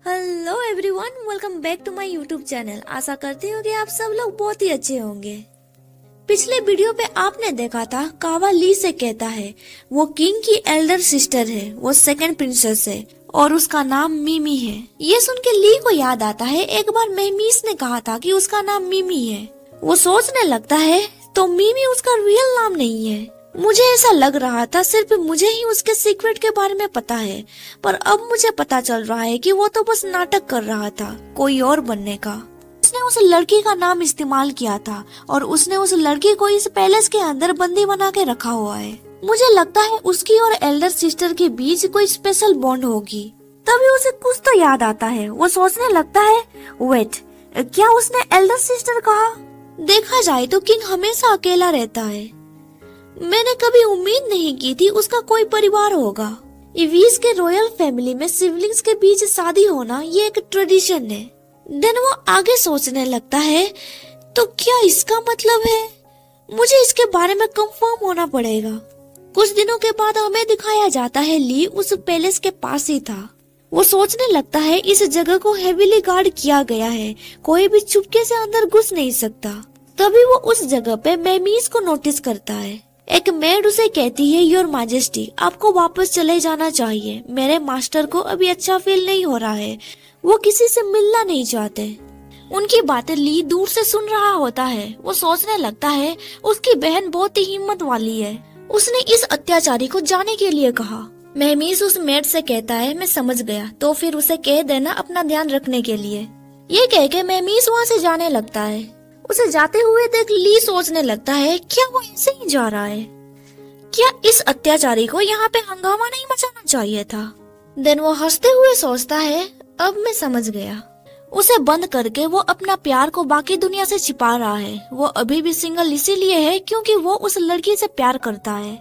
Hello everyone, welcome back to my YouTube channel. आशा करती हूँ कि आप सब लोग बहुत ही अच्छे होंगे। पिछले वीडियो पे आपने देखा था कावा ली से कहता है वो किंग की एल्डर सिस्टर है, वो सेकंड प्रिंसेस है और उसका नाम मिमी है। ये सुन के ली को याद आता है एक बार मेहमीस ने कहा था कि उसका नाम मिमी है। वो सोचने लगता है तो मिमी उसका रियल नाम नहीं है। मुझे ऐसा लग रहा था सिर्फ मुझे ही उसके सीक्रेट के बारे में पता है, पर अब मुझे पता चल रहा है कि वो तो बस नाटक कर रहा था कोई और बनने का। उसने उस लड़की का नाम इस्तेमाल किया था और उसने उस लड़की को इस पैलेस के अंदर बंदी बना के रखा हुआ है। मुझे लगता है उसकी और एल्डर सिस्टर के बीच कोई स्पेशल बॉन्ड होगी। तभी उसे कुछ तो याद आता है। वो सोचने लगता है, वेट, क्या उसने एल्डर सिस्टर कहा? देखा जाए तो किंग हमेशा अकेला रहता है। मैंने कभी उम्मीद नहीं की थी उसका कोई परिवार होगा। इवीस के रॉयल फैमिली में सिबलिंग्स के बीच शादी होना ये एक ट्रेडिशन है। देन वो आगे सोचने लगता है, तो क्या इसका मतलब है? मुझे इसके बारे में कंफर्म होना पड़ेगा। कुछ दिनों के बाद हमें दिखाया जाता है ली उस पैलेस के पास ही था। वो सोचने लगता है इस जगह को हेवीली गार्ड किया गया है, कोई भी चुपके से अंदर घुस नहीं सकता। तभी वो उस जगह पे मेमीस को नोटिस करता है। एक मेड उसे कहती है, योर मैजेस्टी, आपको वापस चले जाना चाहिए। मेरे मास्टर को अभी अच्छा फील नहीं हो रहा है, वो किसी से मिलना नहीं चाहते। उनकी बातें ली दूर से सुन रहा होता है। वो सोचने लगता है उसकी बहन बहुत ही हिम्मत वाली है, उसने इस अत्याचारी को जाने के लिए कहा। मेहमीस उस मेड से कहता है, मैं समझ गया, तो फिर उसे कह देना अपना ध्यान रखने के लिए। ये कह के मेहमीस वहाँ से जाने लगता है। उसे जाते हुए देख ली सोचने लगता है, क्या वो ऐसे ही जा रहा है? क्या इस अत्याचारी को यहाँ पे हंगामा नहीं मचाना चाहिए था? देन वो हंसते हुए सोचता है, अब मैं समझ गया। उसे बंद करके वो अपना प्यार को बाकी दुनिया से छिपा रहा है। वो अभी भी सिंगल इसीलिए है क्योंकि वो उस लड़की से प्यार करता है।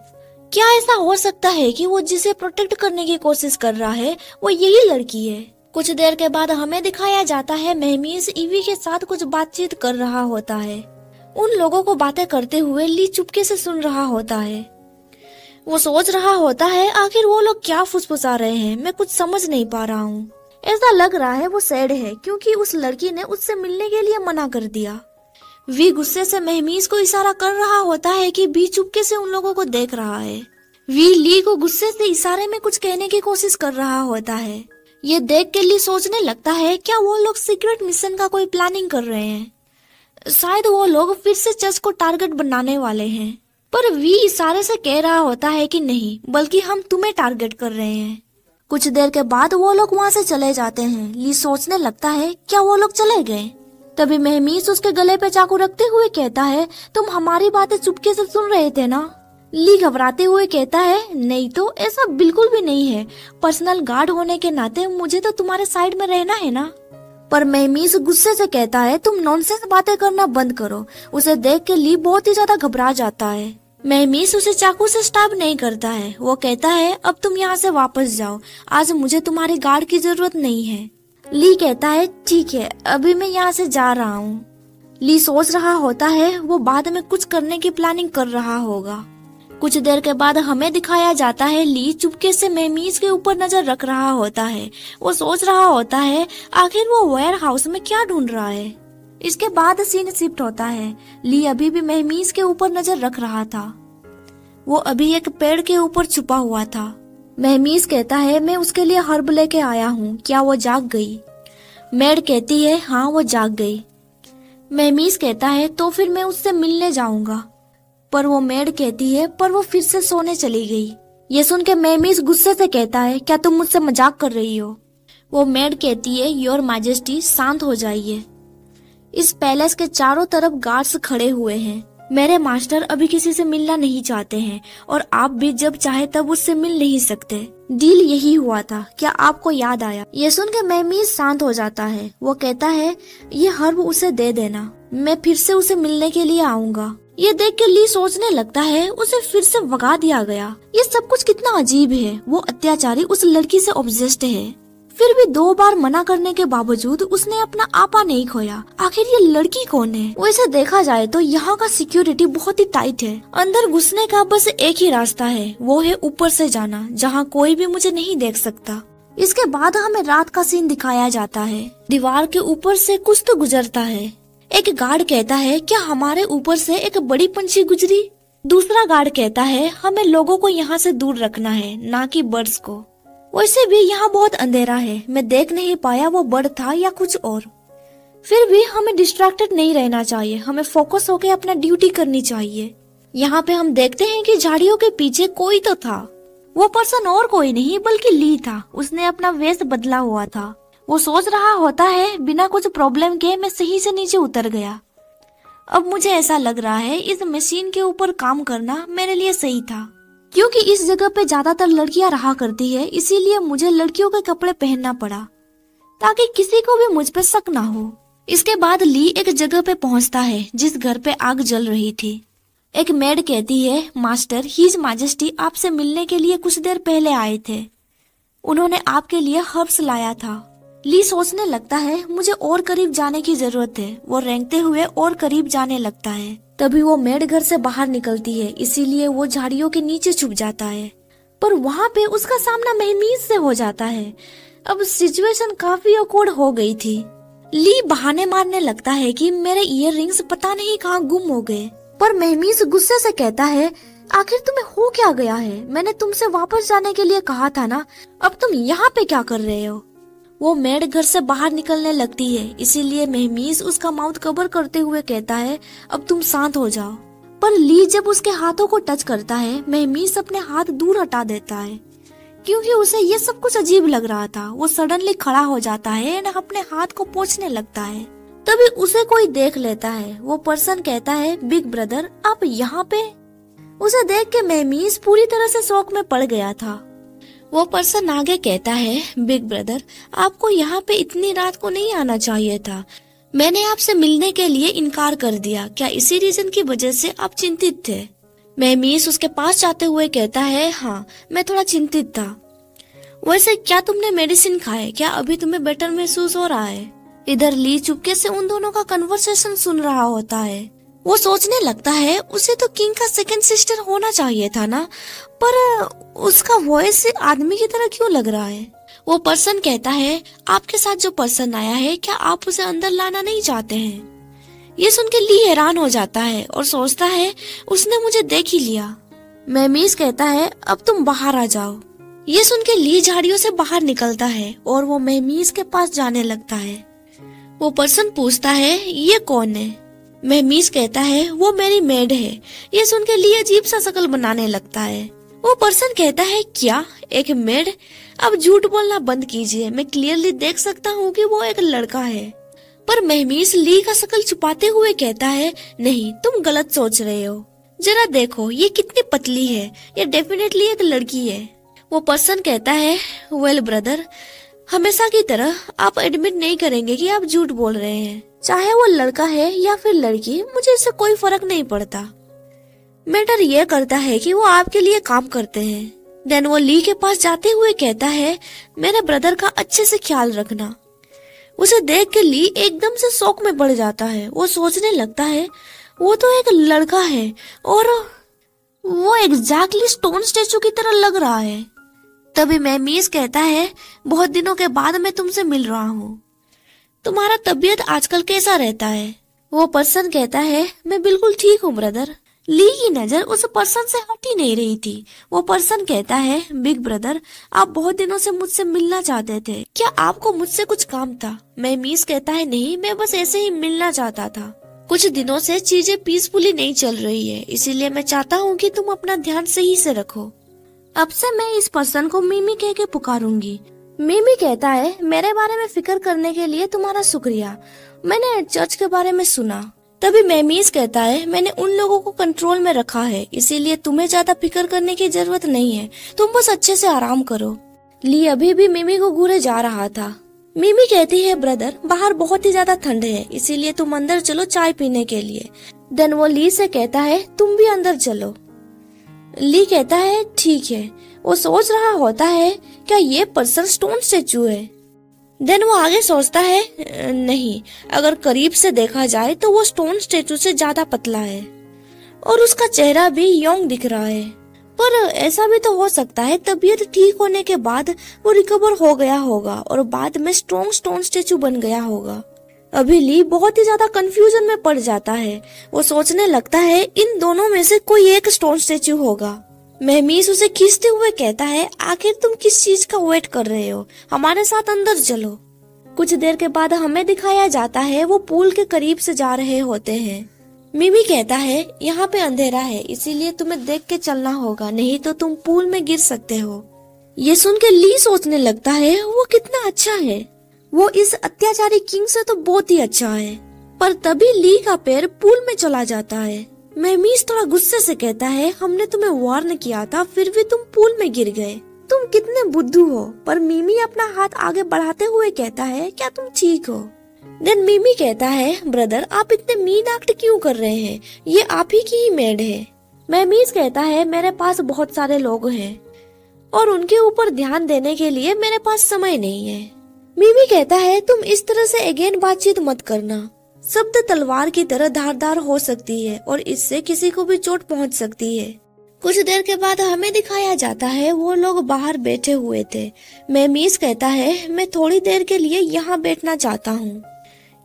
क्या ऐसा हो सकता है कि वो जिसे प्रोटेक्ट करने की कोशिश कर रहा है वो यही लड़की है? कुछ देर के बाद हमें दिखाया जाता है मेहमीस ईवी के साथ कुछ बातचीत कर रहा होता है। उन लोगों को बातें करते हुए ली चुपके से सुन रहा होता है। वो सोच रहा होता है आखिर वो लोग क्या फुसफुसा रहे हैं, मैं कुछ समझ नहीं पा रहा हूँ। ऐसा लग रहा है वो सैड है क्योंकि उस लड़की ने उससे मिलने के लिए मना कर दिया। वी गुस्से से मेहमीस को इशारा कर रहा होता है कि बी चुपके से उन लोगों को देख रहा है। वी ली को गुस्से से इशारे में कुछ कहने की कोशिश कर रहा होता है। ये देख के ली सोचने लगता है, क्या वो लोग सीक्रेट मिशन का कोई प्लानिंग कर रहे हैं? शायद वो लोग फिर से चर्च को टारगेट बनाने वाले हैं। पर वी इशारे से कह रहा होता है कि नहीं, बल्कि हम तुम्हें टारगेट कर रहे हैं। कुछ देर के बाद वो लोग वहाँ से चले जाते हैं। ली सोचने लगता है, क्या वो लोग चले गए? तभी मेहमीस उसके गले पे चाकू रखते हुए कहता है, तुम हमारी बातें चुपके से सुन रहे थे ना? ली घबराते हुए कहता है, नहीं तो, ऐसा बिल्कुल भी नहीं है। पर्सनल गार्ड होने के नाते मुझे तो तुम्हारे साइड में रहना है ना। पर मेहमीस गुस्से से कहता है, तुम नॉनसेंस बातें करना बंद करो। उसे देख के ली बहुत ही ज्यादा घबरा जाता है। मेहमीस उसे चाकू से स्टैब नहीं करता है। वो कहता है, अब तुम यहाँ से वापस जाओ, आज मुझे तुम्हारे गार्ड की जरूरत नहीं है। ली कहता है, ठीक है, अभी मैं यहाँ से जा रहा हूँ। ली सोच रहा होता है वो बाद में कुछ करने की प्लानिंग कर रहा होगा। कुछ देर के बाद हमें दिखाया जाता है ली चुपके से मेहमीस के ऊपर नजर रख रहा होता है। वो सोच रहा होता है आखिर वो वेयर हाउस में क्या ढूंढ रहा है। इसके बाद सीन शिफ्ट होता है। ली अभी भी मेहमीस के ऊपर नजर रख रहा था। वो अभी एक पेड़ के ऊपर छुपा हुआ था। मेहमीस कहता है, मैं उसके लिए हर्ब लेके आया हूँ, क्या वो जाग गई? मेड कहती है, हाँ वो जाग गई। मेहमीस कहता है, तो फिर मैं उससे मिलने जाऊंगा। पर वो मेड कहती है, पर वो फिर से सोने चली गई। ये सुन के मेहमीस गुस्से से कहता है, क्या तुम मुझसे मजाक कर रही हो? वो मेड कहती है, योर मैजेस्टी, शांत हो जाइए। इस पैलेस के चारों तरफ गार्ड्स खड़े हुए हैं। मेरे मास्टर अभी किसी से मिलना नहीं चाहते हैं और आप भी जब चाहे तब उससे मिल नहीं सकते। डील यही हुआ था, क्या आपको याद आया? ये सुन के मेहमीस शांत हो जाता है। वो कहता है, ये हर्ब उसे दे देना, मैं फिर से उसे मिलने के लिए आऊंगा। ये देख के ली सोचने लगता है, उसे फिर से भगा दिया गया। ये सब कुछ कितना अजीब है। वो अत्याचारी उस लड़की से ऑब्सेस्ड है, फिर भी 2 बार मना करने के बावजूद उसने अपना आपा नहीं खोया। आखिर ये लड़की कौन है? वैसे देखा जाए तो यहाँ का सिक्योरिटी बहुत ही टाइट है। अंदर घुसने का बस एक ही रास्ता है, वो है ऊपर से जाना, जहाँ कोई भी मुझे नहीं देख सकता। इसके बाद हमें रात का सीन दिखाया जाता है। दीवार के ऊपर से कुछ तो गुजरता है। एक गार्ड कहता है क्या हमारे ऊपर से एक बड़ी पंछी गुजरी। दूसरा गार्ड कहता है हमें लोगों को यहाँ से दूर रखना है, ना कि बर्ड्स को। वैसे भी यहाँ बहुत अंधेरा है, मैं देख नहीं पाया वो बर्ड था या कुछ और। फिर भी हमें डिस्ट्रैक्टेड नहीं रहना चाहिए, हमें फोकस होकर अपना ड्यूटी करनी चाहिए। यहाँ पे हम देखते हैं कि झाड़ियों के पीछे कोई तो था। वो पर्सन और कोई नहीं बल्कि ली था। उसने अपना वेश बदला हुआ था। वो सोच रहा होता है बिना कुछ प्रॉब्लम के मैं सही से नीचे उतर गया। अब मुझे ऐसा लग रहा है इस मशीन के ऊपर काम करना मेरे लिए सही था, क्योंकि इस जगह पे ज्यादातर लड़कियां रहा करती है, इसीलिए मुझे लड़कियों के कपड़े पहनना पड़ा ताकि किसी को भी मुझ पे शक ना हो। इसके बाद ली एक जगह पे पहुंचता है जिस घर पे आग जल रही थी। एक मेड कहती है मास्टर, हिज मैजेस्टी आपसे मिलने के लिए कुछ देर पहले आए थे। उन्होंने आपके लिए हर्ब्स लाया था। ली सोचने लगता है मुझे और करीब जाने की जरूरत है। वो रेंगते हुए और करीब जाने लगता है। तभी वो मेड घर से बाहर निकलती है, इसीलिए वो झाड़ियों के नीचे छुप जाता है। पर वहाँ पे उसका सामना महमीज से हो जाता है। अब सिचुएशन काफी ऑकवर्ड हो गई थी। ली बहाने मारने लगता है कि मेरे इयररिंग्स पता नहीं कहाँ गुम हो गए। पर महमीज गुस्से से कहता है आखिर तुम्हें हो क्या गया है, मैंने तुमसे वापस जाने के लिए कहा था ना, अब तुम यहाँ पे क्या कर रहे हो। वो मेड घर से बाहर निकलने लगती है, इसीलिए महमीज उसका माउथ कवर करते हुए कहता है अब तुम शांत हो जाओ। पर ली जब उसके हाथों को टच करता है, महमीज अपने हाथ दूर हटा देता है क्योंकि उसे ये सब कुछ अजीब लग रहा था। वो सडनली खड़ा हो जाता है और अपने हाथ को पोंछने लगता है। तभी उसे कोई देख लेता है। वो पर्सन कहता है बिग ब्रदर आप यहाँ पे। उसे देख के महमीज पूरी तरह से शौक में पड़ गया था। वो पर्सन आगे कहता है बिग ब्रदर आपको यहाँ पे इतनी रात को नहीं आना चाहिए था। मैंने आपसे मिलने के लिए इनकार कर दिया, क्या इसी रीजन की वजह से आप चिंतित थे। महमीज उसके पास जाते हुए कहता है हाँ मैं थोड़ा चिंतित था। वैसे क्या तुमने मेडिसिन खाए, क्या अभी तुम्हें बेटर महसूस हो रहा है। इधर ली चुपके से उन दोनों का कन्वर्सेशन सुन रहा होता है। वो सोचने लगता है उसे तो किंग का सेकंड सिस्टर होना चाहिए था ना, पर उसका वॉइस आदमी की तरह क्यों लग रहा है। वो पर्सन कहता है आपके साथ जो पर्सन आया है क्या आप उसे अंदर लाना नहीं चाहते हैं। ये सुन के ली हैरान हो जाता है और सोचता है उसने मुझे देख ही लिया। महमीज कहता है अब तुम बाहर आ जाओ। ये सुन के ली झाड़ियों से बाहर निकलता है और वो महमीज के पास जाने लगता है। वो पर्सन पूछता है ये कौन है। महमीज कहता है वो मेरी मेड है। ये सुन के ली अजीब सा शक्ल बनाने लगता है। वो पर्सन कहता है क्या एक मेड, अब झूठ बोलना बंद कीजिए, मैं क्लियरली देख सकता हूँ कि वो एक लड़का है। पर महमीज ली का शक्ल छुपाते हुए कहता है नहीं तुम गलत सोच रहे हो, जरा देखो ये कितनी पतली है, ये डेफिनेटली एक लड़की है। वो पर्सन कहता है वेल ब्रदर हमेशा की तरह आप एडमिट नहीं करेंगे कि आप झूठ बोल रहे हैं। चाहे वो लड़का है या फिर लड़की, मुझे इससे कोई फर्क नहीं पड़ता। मैटर ये करता है कि वो आपके लिए काम करते हैं। देन वो ली के पास जाते हुए कहता है मेरे ब्रदर का अच्छे से ख्याल रखना। उसे देख के ली एकदम से शौक में पड़ जाता है। वो सोचने लगता है वो तो एक लड़का है और वो एग्जैक्टली स्टोन स्टेचू की तरह लग रहा है। तभी महमीज कहता है बहुत दिनों के बाद मैं तुमसे मिल रहा हूँ, तुम्हारा तबीयत आजकल कैसा रहता है। वो पर्सन कहता है मैं बिल्कुल ठीक हूँ ब्रदर। ली की नजर उस पर्सन से हट ही नहीं रही थी। वो पर्सन कहता है बिग ब्रदर आप बहुत दिनों से मुझसे मिलना चाहते थे, क्या आपको मुझसे कुछ काम था। महमीज कहता है नहीं मैं बस ऐसे ही मिलना चाहता था। कुछ दिनों से चीजें पीसफुली नहीं चल रही है, इसीलिए मैं चाहता हूँ कि तुम अपना ध्यान सही से रखो। अब से मैं इस पर्सन को मिमी कह के पुकारूंगी। मिमी कहता है मेरे बारे में फिक्र करने के लिए तुम्हारा शुक्रिया, मैंने चर्च के बारे में सुना। तभी महमीज कहता है मैंने उन लोगों को कंट्रोल में रखा है, इसीलिए तुम्हें ज्यादा फिक्र करने की जरूरत नहीं है, तुम बस अच्छे से आराम करो। ली अभी भी मिमी को घूरे जा रहा था। मिमी कहती है ब्रदर बाहर बहुत ही ज्यादा ठंड है, इसीलिए तुम अंदर चलो चाय पीने के लिए। देन वो ली से कहता है तुम भी अंदर चलो। ली कहता है ठीक है। वो सोच रहा होता है क्या ये पर्सन स्टोन स्टेचू है। देन वो आगे सोचता है नहीं, अगर करीब से देखा जाए तो वो स्टोन स्टेचू से ज्यादा पतला है और उसका चेहरा भी यंग दिख रहा है। पर ऐसा भी तो हो सकता है तबीयत ठीक होने के बाद वो रिकवर हो गया होगा और बाद में स्ट्रॉन्ग स्टोन स्टेचू बन गया होगा। अभी ली बहुत ही ज्यादा कंफ्यूजन में पड़ जाता है। वो सोचने लगता है इन दोनों में से कोई एक स्टोन स्टेचू होगा। महमीस उसे खींचते हुए कहता है, आखिर तुम किस चीज का वेट कर रहे हो, हमारे साथ अंदर चलो। कुछ देर के बाद हमें दिखाया जाता है वो पूल के करीब से जा रहे होते हैं। मिमी कहता है, यहाँ पे अंधेरा है इसीलिए तुम्हें देख के चलना होगा, नहीं तो तुम पूल में गिर सकते हो। ये सुन के ली सोचने लगता है वो कितना अच्छा है, वो इस अत्याचारी किंग से तो बहुत ही अच्छा है। पर तभी ली का पैर पूल में चला जाता है। महमीस थोड़ा गुस्से से कहता है, हमने तुम्हें वार्न किया था फिर भी तुम पूल में गिर गए, तुम कितने बुद्धू हो। पर मिमी अपना हाथ आगे बढ़ाते हुए कहता है, क्या तुम ठीक हो? देन मिमी कहता है, ब्रदर आप इतने मीन एक्ट क्यों कर रहे हैं, ये आप ही की ही मेड है। महमीस कहता है, मेरे पास बहुत सारे लोग हैं और उनके ऊपर ध्यान देने के लिए मेरे पास समय नहीं है। मिमी कहता है, तुम इस तरह से अगेन बातचीत मत करना, शब्द तलवार की तरह धारदार हो सकती है और इससे किसी को भी चोट पहुंच सकती है। कुछ देर के बाद हमें दिखाया जाता है वो लोग बाहर बैठे हुए थे। महमीस कहता है, मैं थोड़ी देर के लिए यहाँ बैठना चाहता हूँ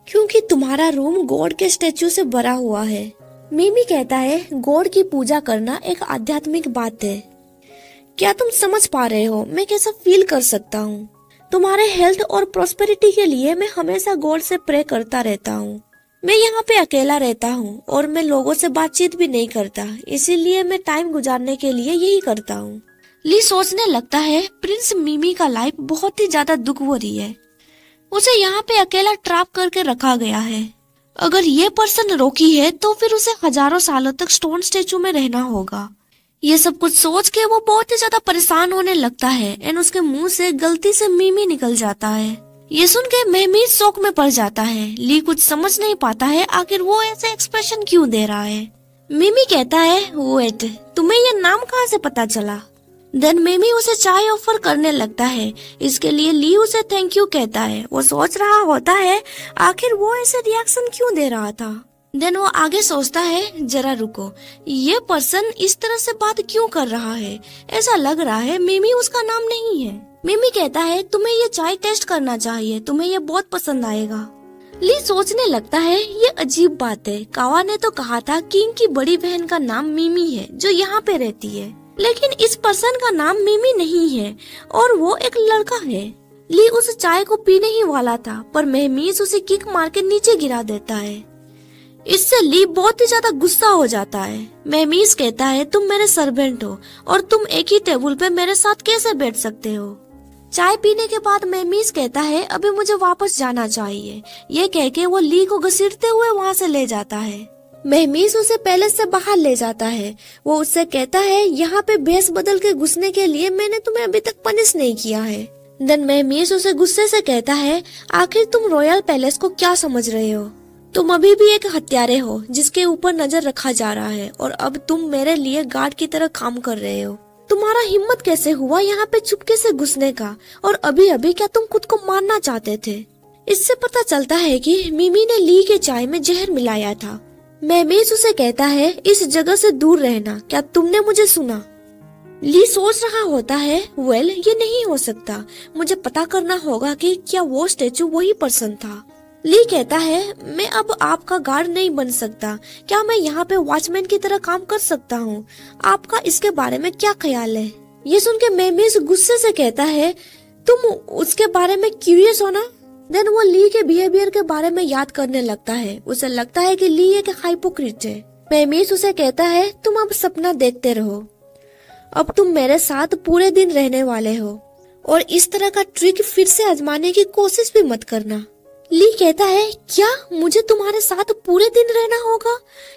क्योंकि तुम्हारा रूम गॉड के स्टेचू से भरा हुआ है। मिमी कहता है, गॉड की पूजा करना एक आध्यात्मिक बात है, क्या तुम समझ पा रहे हो मैं कैसा फील कर सकता हूँ? तुम्हारे हेल्थ और प्रोस्पेरिटी के लिए मैं हमेशा गॉड से प्रे करता रहता हूँ। मैं यहाँ पे अकेला रहता हूँ और मैं लोगों से बातचीत भी नहीं करता, इसीलिए मैं टाइम गुजारने के लिए यही करता हूँ। ली सोचने लगता है, प्रिंस मिमी का लाइफ बहुत ही ज्यादा दुख भरी है, उसे यहाँ पे अकेला ट्रैप करके रखा गया है। अगर ये पर्सन रोकी है तो फिर उसे हजारों सालों तक स्टोन स्टेचू में रहना होगा। ये सब कुछ सोच के वो बहुत ही ज्यादा परेशान होने लगता है एंड उसके मुंह से गलती से मिमी निकल जाता है। ये सुन के महमीस शौक में पड़ जाता है। ली कुछ समझ नहीं पाता है आखिर वो ऐसे एक्सप्रेशन क्यों दे रहा है। मिमी कहता है, वेट, तुम्हें ये नाम कहाँ से पता चला? देन मिमी उसे चाय ऑफर करने लगता है, इसके लिए ली उसे थैंक यू कहता है। वो सोच रहा होता है आखिर वो ऐसे रिएक्शन क्यों दे रहा था। देन वो आगे सोचता है, जरा रुको, ये पर्सन इस तरह से बात क्यों कर रहा है, ऐसा लग रहा है मिमी उसका नाम नहीं है। मिमी कहता है, तुम्हें ये चाय टेस्ट करना चाहिए, तुम्हें ये बहुत पसंद आएगा। ली सोचने लगता है, ये अजीब बात है, कावा ने तो कहा था किंग की बड़ी बहन का नाम मिमी है जो यहाँ पे रहती है, लेकिन इस पर्सन का नाम मिमी नहीं है और वो एक लड़का है। ली उस चाय को पीने ही वाला था पर महमीस उसे किक मार के नीचे गिरा देता है। इससे ली बहुत ही ज्यादा गुस्सा हो जाता है। महमीस कहता है, तुम मेरे सर्वेंट हो और तुम एक ही टेबल पे मेरे साथ कैसे बैठ सकते हो। चाय पीने के बाद महमीस कहता है, अभी मुझे वापस जाना चाहिए। ये कह के वो ली को घसीटते हुए वहाँ से ले जाता है। महमीस उसे पैलेस से बाहर ले जाता है। वो उससे कहता है, यहाँ पे भेस बदल के घुसने के लिए मैंने तुम्हें अभी तक पनिश नहीं किया है। देन महमीस उसे गुस्से से कहता है, आखिर तुम रॉयल पैलेस को क्या समझ रहे हो? तुम अभी भी एक हत्यारे हो जिसके ऊपर नजर रखा जा रहा है और अब तुम मेरे लिए गार्ड की तरह काम कर रहे हो। तुम्हारा हिम्मत कैसे हुआ यहाँ पे चुपके से घुसने का, और अभी अभी क्या तुम खुद को मारना चाहते थे? इससे पता चलता है कि मिमी ने ली के चाय में जहर मिलाया था। महमीस उसे कहता है, इस जगह से दूर रहना, क्या तुमने मुझे सुना? ली सोच रहा होता है, वेल ये नहीं हो सकता, मुझे पता करना होगा कि क्या वो स्टेचू वही पर्सन था। ली कहता है, मैं अब आपका गार्ड नहीं बन सकता, क्या मैं यहाँ पे वॉचमैन की तरह काम कर सकता हूँ? आपका इसके बारे में क्या ख्याल है? ये सुन के महमीस गुस्से से कहता है, तुम उसके बारे में क्यूरियस हो ना? देन वो ली के बिहेवियर के बारे में याद करने लगता है। उसे लगता है कि ली एक हाइपोक्रिट है। महमीस उसे कहता है, तुम अब सपना देखते रहो, अब तुम मेरे साथ पूरे दिन रहने वाले हो और इस तरह का ट्रिक फिर से आजमाने की कोशिश भी मत करना। ली कहता है, क्या मुझे तुम्हारे साथ पूरे दिन रहना होगा?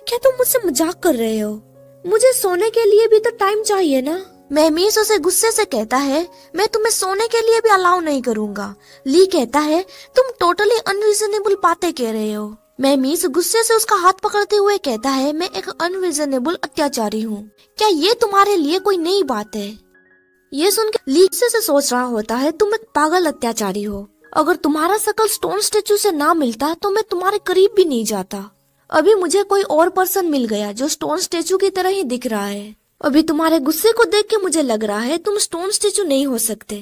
क्या तुम मुझसे मजाक कर रहे हो? मुझे सोने के लिए भी तो टाइम चाहिए ना। महमीस उसे गुस्से से कहता है, मैं तुम्हें सोने के लिए भी अलाउ नहीं करूंगा। ली कहता है, तुम टोटली अनरीजनेबल बातें कह रहे हो। महमीस गुस्से से उसका हाथ पकड़ते हुए कहता है, मैं एक अनरीजनेबल अत्याचारी हूँ, क्या ये तुम्हारे लिए कोई नई बात है? ये सुनकर ली गुस्से से सोच रहा होता है, तुम एक पागल अत्याचारी हो, अगर तुम्हारा शकल स्टोन स्टेचू से ना मिलता तो मैं तुम्हारे करीब भी नहीं जाता। अभी मुझे कोई और पर्सन मिल गया जो स्टोन स्टेचू की तरह ही दिख रहा है। अभी तुम्हारे गुस्से को देख के मुझे लग रहा है तुम स्टोन स्टेचू नहीं हो सकते।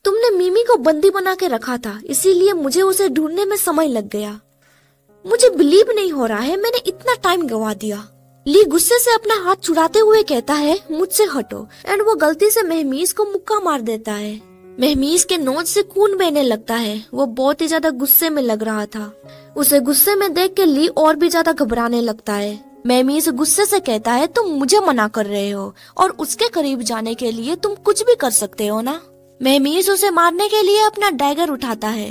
तुमने मिमी को बंदी बना के रखा था, इसीलिए मुझे उसे ढूंढने में समय लग गया। मुझे बिलीव नहीं हो रहा है मैंने इतना टाइम गवा दिया। ली गुस्से से अपना हाथ छुड़ाते हुए कहता है मुझसे हटो, एंड वो गलती से महमीज को मुक्का मार देता है। महमीज के नोज से खून बहने लगता है। वो बहुत ही ज्यादा गुस्से में लग रहा था। उसे गुस्से में देख के ली और भी ज्यादा घबराने लगता है। महमीज गुस्से से कहता है तुम मुझे मना कर रहे हो और उसके करीब जाने के लिए तुम कुछ भी कर सकते हो ना। महमीज उसे मारने के लिए अपना डैगर उठाता है।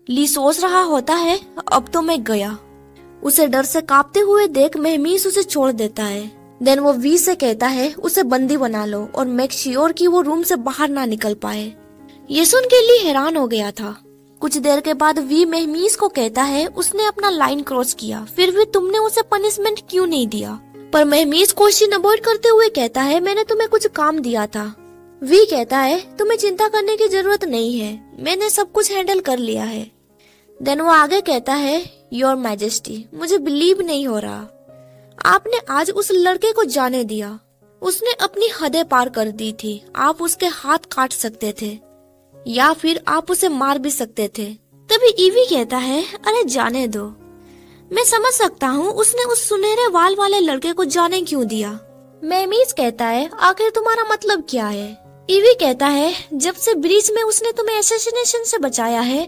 ली सोच रहा होता है अब तो मैं गया। उसे डर से कांपते हुए देख महमीज उसे छोड़ देता है। देन वो वी से कहता है उसे बंदी बना लो और मेक श्योर कि वो रूम से बाहर ना निकल पाए। ये सुन के ली हैरान हो गया था। कुछ देर के बाद वी महमीज को कहता है उसने अपना लाइन क्रॉस किया, फिर भी तुमने उसे पनिशमेंट क्यों नहीं दिया। पर महमीज क्वेश्चन अवॉइड करते हुए कहता है मैंने तुम्हें कुछ काम दिया था। वी कहता है तुम्हें चिंता करने की जरूरत नहीं है, मैंने सब कुछ हैंडल कर लिया है। देन वो आगे कहता है योर मैजेस्टी, मुझे बिलीव नहीं हो रहा आपने आज उस लड़के को जाने दिया। उसने अपनी हदें पार कर दी थी। आप उसके हाथ काट सकते थे या फिर आप उसे मार भी सकते थे। तभी ईवी कहता है अरे जाने दो, मैं समझ सकता हूँ उसने उस सुनहरे वाल वाले लड़के को जाने क्यों दिया। महमीज कहता है आखिर तुम्हारा मतलब क्या है। ईवी कहता है जब से ब्रिज में उसने तुम्हें असैसिनेशन से बचाया है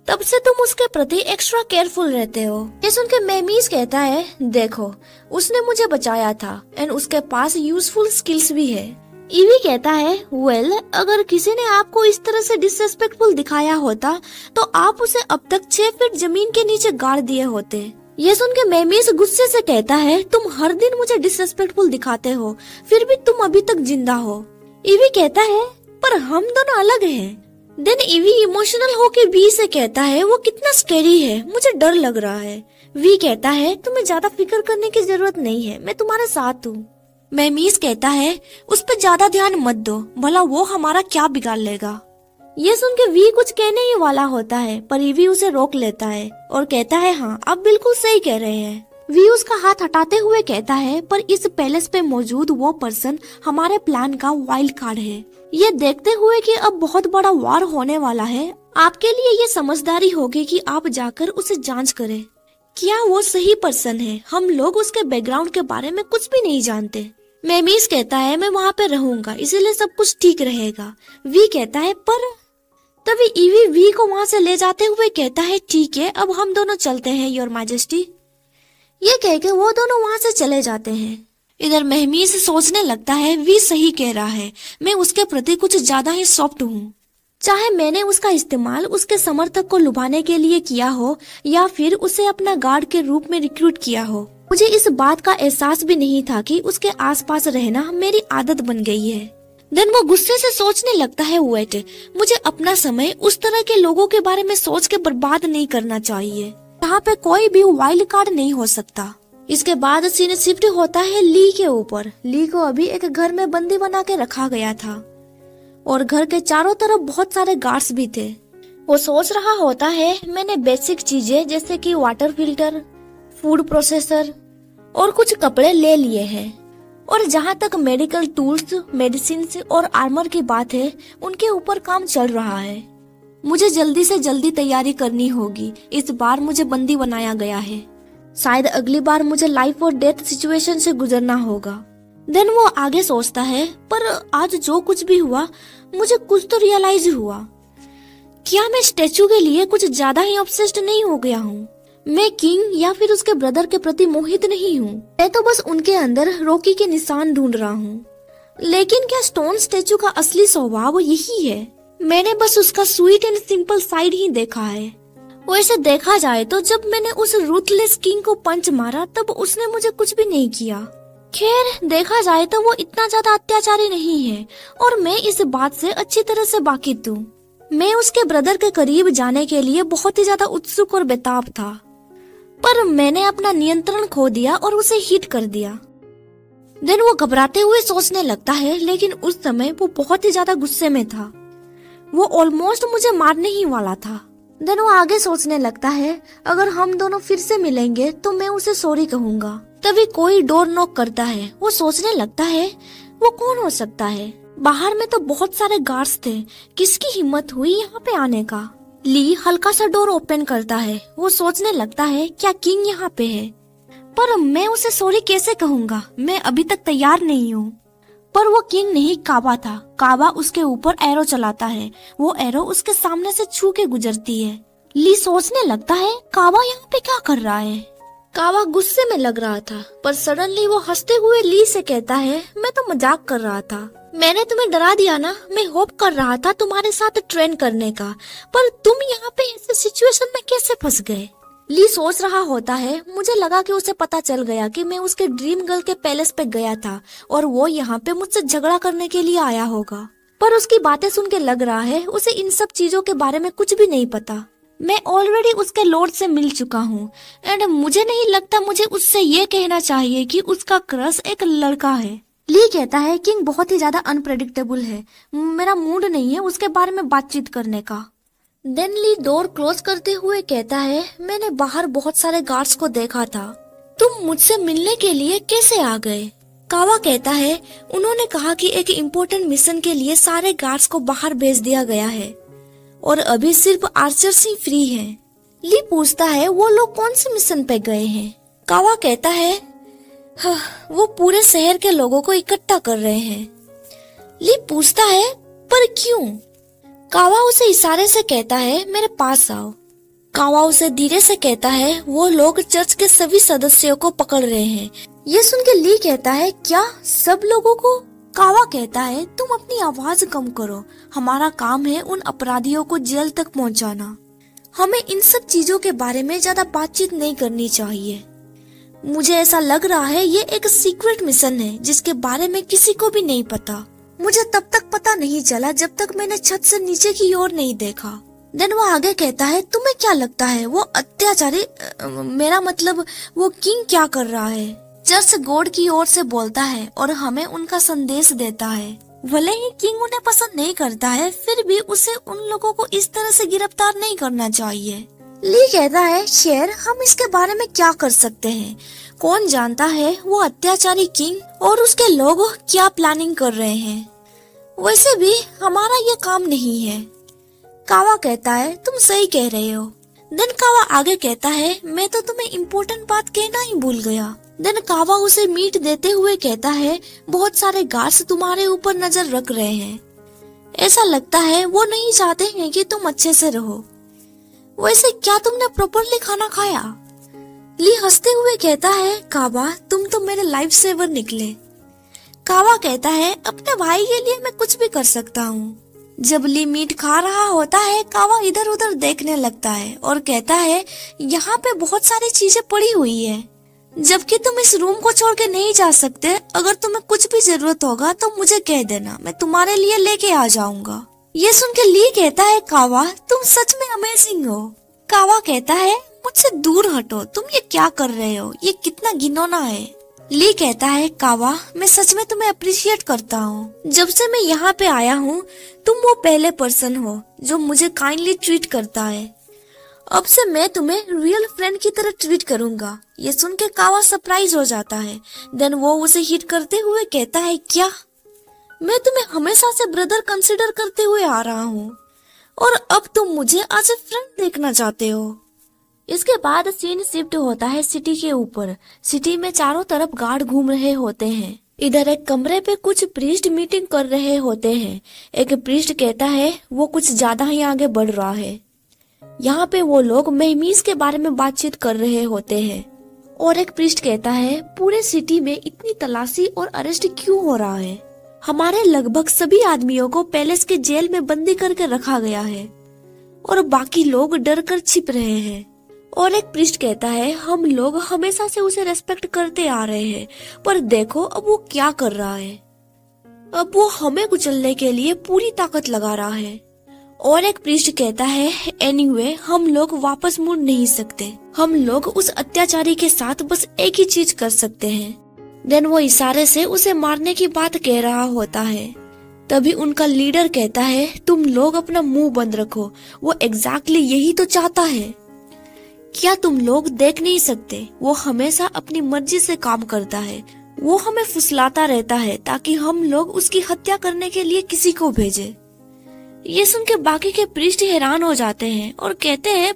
तब से तुम उसके प्रति एक्स्ट्रा केयरफुल रहते हो। ये सुन के महमीज कहता है देखो उसने मुझे बचाया था एंड उसके पास यूजफुल स्किल्स भी है। ईवी कहता है वेल अगर किसी ने आपको इस तरह से डिसरेस्पेक्टफुल दिखाया होता तो आप उसे अब तक 6 फीट जमीन के नीचे गाड़ दिए होते। ये सुन के महमीज गुस्से से कहता है तुम हर दिन मुझे डिसरेस्पेक्टफुल दिखाते हो फिर भी तुम अभी तक जिंदा हो। ईवी कहता है पर हम दोनों अलग हैं। देन ईवी इमोशनल होके वी से कहता है वो कितना स्कैरी है, मुझे डर लग रहा है। वी कहता है तुम्हें ज्यादा फिक्र करने की जरूरत नहीं है, मैं तुम्हारे साथ हूँ। महमीज कहता है उस पर ज्यादा ध्यान मत दो, भला वो हमारा क्या बिगाड़ लेगा। ये सुन के वी कुछ कहने ही वाला होता है पर ईवी उसे रोक लेता है और कहता है हाँ आप बिल्कुल सही कह रहे हैं। वी उसका हाथ हटाते हुए कहता है पर इस पैलेस पे मौजूद वो पर्सन हमारे प्लान का वाइल्ड कार्ड है। ये देखते हुए कि अब बहुत बड़ा वार होने वाला है, आपके लिए ये समझदारी होगी कि आप जाकर उसे जांच करें। क्या वो सही पर्सन है? हम लोग उसके बैकग्राउंड के बारे में कुछ भी नहीं जानते। महमीज कहता है मैं वहाँ पे रहूंगा इसीलिए सब कुछ ठीक रहेगा। वी कहता है पर तभी ईवी वी को वहाँ से ले जाते हुए कहता है ठीक है अब हम दोनों चलते हैं योर मैजेस्टी। ये कह के वो दोनों वहाँ से चले जाते हैं। इधर महमीज सोचने लगता है वी सही कह रहा है, मैं उसके प्रति कुछ ज्यादा ही सॉफ्ट हूँ। चाहे मैंने उसका इस्तेमाल उसके समर्थक को लुभाने के लिए किया हो या फिर उसे अपना गार्ड के रूप में रिक्रूट किया हो, मुझे इस बात का एहसास भी नहीं था कि उसके आसपास रहना मेरी आदत बन गई है। देन वो गुस्से से सोचने लगता है वेट, मुझे अपना समय उस तरह के लोगों के बारे में सोच के बर्बाद नहीं करना चाहिए जहाँ पे कोई भी वाइल्ड कार्ड नहीं हो सकता। इसके बाद सीन शिफ्ट होता है ली के ऊपर। ली को अभी एक घर में बंदी बना के रखा गया था और घर के चारों तरफ बहुत सारे गार्ड्स भी थे। वो सोच रहा होता है मैंने बेसिक चीजें जैसे कि वाटर फिल्टर, फूड प्रोसेसर और कुछ कपड़े ले लिए हैं और जहाँ तक मेडिकल टूल्स, मेडिसिन और आर्मर की बात है उनके ऊपर काम चल रहा है। मुझे जल्दी से जल्दी तैयारी करनी होगी। इस बार मुझे बंदी बनाया गया है, शायद अगली बार मुझे लाइफ और डेथ सिचुएशन से गुजरना होगा। देन वो आगे सोचता है पर आज जो कुछ भी हुआ मुझे कुछ तो रियलाइज हुआ। क्या मैं स्टैचू के लिए कुछ ज्यादा ही ऑब्सेस्ड नहीं हो गया हूँ? मैं किंग या फिर उसके ब्रदर के प्रति मोहित नहीं हूँ, मैं तो बस उनके अंदर रॉकी के निशान ढूंढ रहा हूँ। लेकिन क्या स्टोन स्टैचू का असली स्वभाव यही है? मैंने बस उसका स्वीट एंड सिंपल साइड ही देखा है। वैसे देखा जाए तो जब मैंने उस रूथलेस किंग को पंच मारा तब उसने मुझे कुछ भी नहीं किया। खैर देखा जाए तो वो इतना ज्यादा अत्याचारी नहीं है और मैं इस बात से अच्छी तरह से वाकिफ हूँ। मैं उसके ब्रदर के करीब जाने के लिए बहुत ही ज्यादा उत्सुक और बेताब था, पर मैंने अपना नियंत्रण खो दिया और उसे हिट कर दिया। देन वो घबराते हुए सोचने लगता है, लेकिन उस समय वो बहुत ही ज्यादा गुस्से में था। वो ऑलमोस्ट मुझे मारने ही वाला था। देन वो आगे सोचने लगता है, अगर हम दोनों फिर से मिलेंगे तो मैं उसे सॉरी कहूंगा। तभी कोई डोर नॉक करता है। वो सोचने लगता है वो कौन हो सकता है। बाहर में तो बहुत सारे गार्ड्स थे, किसकी हिम्मत हुई यहाँ पे आने का। ली हल्का सा डोर ओपन करता है। वो सोचने लगता है क्या किंग यहाँ पे है, पर मैं उसे सॉरी कैसे कहूँगा, मैं अभी तक तैयार नहीं हूँ। पर वो किंग नहीं, कावा था। कावा उसके ऊपर एरो चलाता है। वो एरो उसके सामने से छू के गुजरती है। ली सोचने लगता है कावा यहाँ पे क्या कर रहा है। कावा गुस्से में लग रहा था, पर सडनली वो हंसते हुए ली से कहता है, मैं तो मजाक कर रहा था, मैंने तुम्हें डरा दिया ना। मैं होप कर रहा था तुम्हारे साथ ट्रेन करने का, पर तुम यहाँ पे ऐसे सिचुएशन में कैसे फंस गए। ली सोच रहा होता है, मुझे लगा कि उसे पता चल गया कि मैं उसके ड्रीम गर्ल के पैलेस पे गया था और वो यहाँ पे मुझसे झगड़ा करने के लिए आया होगा। पर उसकी बातें सुन के लग रहा है उसे इन सब चीजों के बारे में कुछ भी नहीं पता। मैं ऑलरेडी उसके लॉर्ड से मिल चुका हूँ एंड मुझे नहीं लगता मुझे उससे ये कहना चाहिए कि उसका क्रश एक लड़का है। ली कहता है किंग बहुत ही ज्यादा अनप्रेडिक्टेबल है, मेरा मूड नहीं है उसके बारे में बातचीत करने का। देन ली डोर क्लोज करते हुए कहता है, मैंने बाहर बहुत सारे गार्ड्स को देखा था, तुम मुझसे मिलने के लिए कैसे आ गए। कावा कहता है, उन्होंने कहा कि एक इम्पोर्टेंट मिशन के लिए सारे गार्ड्स को बाहर भेज दिया गया है और अभी सिर्फ आर्चर्स ही फ्री हैं। ली पूछता है, वो लोग कौन से मिशन पे गए हैं। कावा कहता है, वो पूरे शहर के लोगों को इकट्ठा कर रहे हैं। ली पूछता है, पर क्यों। कावा उसे इशारे से कहता है, मेरे पास आओ। कावा उसे धीरे से कहता है, वो लोग चर्च के सभी सदस्यों को पकड़ रहे हैं। ये सुन के ली कहता है, क्या सब लोगों को। कावा कहता है, तुम अपनी आवाज कम करो, हमारा काम है उन अपराधियों को जेल तक पहुंचाना। हमें इन सब चीजों के बारे में ज्यादा बातचीत नहीं करनी चाहिए। मुझे ऐसा लग रहा है ये एक सीक्रेट मिशन है जिसके बारे में किसी को भी नहीं पता। मुझे तब तक पता नहीं चला जब तक मैंने छत से नीचे की ओर नहीं देखा। देन वो आगे कहता है, तुम्हें क्या लगता है वो अत्याचारी, मेरा मतलब वो किंग क्या कर रहा है। चर्च गॉड की ओर से बोलता है और हमें उनका संदेश देता है। भले ही किंग उन्हें पसंद नहीं करता है, फिर भी उसे उन लोगों को इस तरह से गिरफ्तार नहीं करना चाहिए। ली कहता है, शेर हम इसके बारे में क्या कर सकते हैं, कौन जानता है वो अत्याचारी किंग और उसके लोग क्या प्लानिंग कर रहे हैं। वैसे भी हमारा ये काम नहीं है। कावा कहता है, तुम सही कह रहे हो। देन कावा आगे कहता है, मैं तो तुम्हें इम्पोर्टेंट बात कहना ही भूल गया। देन कावा उसे मीट देते हुए कहता है, बहुत सारे गार्ड्स तुम्हारे ऊपर नजर रख रहे हैं, ऐसा लगता है वो नहीं चाहते हैं कि तुम अच्छे से रहो। वैसे क्या तुमने प्रॉपरली खाना खाया। ली हंसते हुए कहता है, कावा तुम तो मेरे लाइफ सेवर निकले। कावा कहता है, अपने भाई के लिए मैं कुछ भी कर सकता हूँ। जब ली मीट खा रहा होता है, कावा इधर उधर देखने लगता है और कहता है, यहाँ पे बहुत सारी चीजें पड़ी हुई है, जबकि तुम इस रूम को छोड़ के नहीं जा सकते। अगर तुम्हें कुछ भी जरूरत होगा तो मुझे कह देना, मैं तुम्हारे लिए लेके आ जाऊंगा। ये सुन के ली कहता है, कावा तुम सच में अमेजिंग हो। कावा कहता है, मुझसे दूर हटो, तुम ये क्या कर रहे हो, ये कितना घिनौना है। ली कहता है, कावा मैं सच में तुम्हें अप्रिशिएट करता हूँ। जब से मैं यहाँ पे आया हूँ तुम वो पहले पर्सन हो जो मुझे काइंडली ट्रीट करता है। अब से मैं तुम्हें रियल फ्रेंड की तरह ट्रीट करूँगा। ये सुन के कावा सरप्राइज हो जाता है। देन वो उसे हिट करते हुए कहता है, क्या मैं तुम्हें हमेशा से ब्रदर कंसिडर करते हुए आ रहा हूँ और अब तुम मुझे एज ए फ्रेंड देखना चाहते हो। इसके बाद सीन शिफ्ट होता है सिटी के ऊपर। सिटी में चारों तरफ गार्ड घूम रहे होते हैं। इधर एक कमरे पे कुछ प्रीस्ट मीटिंग कर रहे होते हैं। एक प्रीस्ट कहता है वो कुछ ज्यादा ही आगे बढ़ रहा है। यहाँ पे वो लोग मेहमीज के बारे में बातचीत कर रहे होते हैं और एक प्रीस्ट कहता है, पूरे सिटी में इतनी तलाशी और अरेस्ट क्यों हो रहा है। हमारे लगभग सभी आदमियों को पैलेस के जेल में बंदी करके रखा गया है और बाकी लोग डर कर छिप रहे हैं। और एक प्रीस्ट कहता है, हम लोग हमेशा से उसे रेस्पेक्ट करते आ रहे हैं, पर देखो अब वो क्या कर रहा है। अब वो हमें कुचलने के लिए पूरी ताकत लगा रहा है। और एक प्रीस्ट कहता है, एनीवे हम लोग वापस मुड़ नहीं सकते। हम लोग उस अत्याचारी के साथ बस एक ही चीज कर सकते हैं। देन वो इशारे से उसे मारने की बात कह रहा होता है। तभी उनका लीडर कहता है, तुम लोग अपना मुंह बंद रखो, वो एग्जैक्टली यही तो चाहता है। क्या तुम लोग देख नहीं सकते, वो हमेशा अपनी मर्जी से काम करता है। वो हमें फुसलाता रहता है ताकि हम लोग उसकी हत्या करने के लिए किसी को भेजे। ये सुन के बाकी के प्रीस्ट हैरान हो जाते हैं और कहते हैं,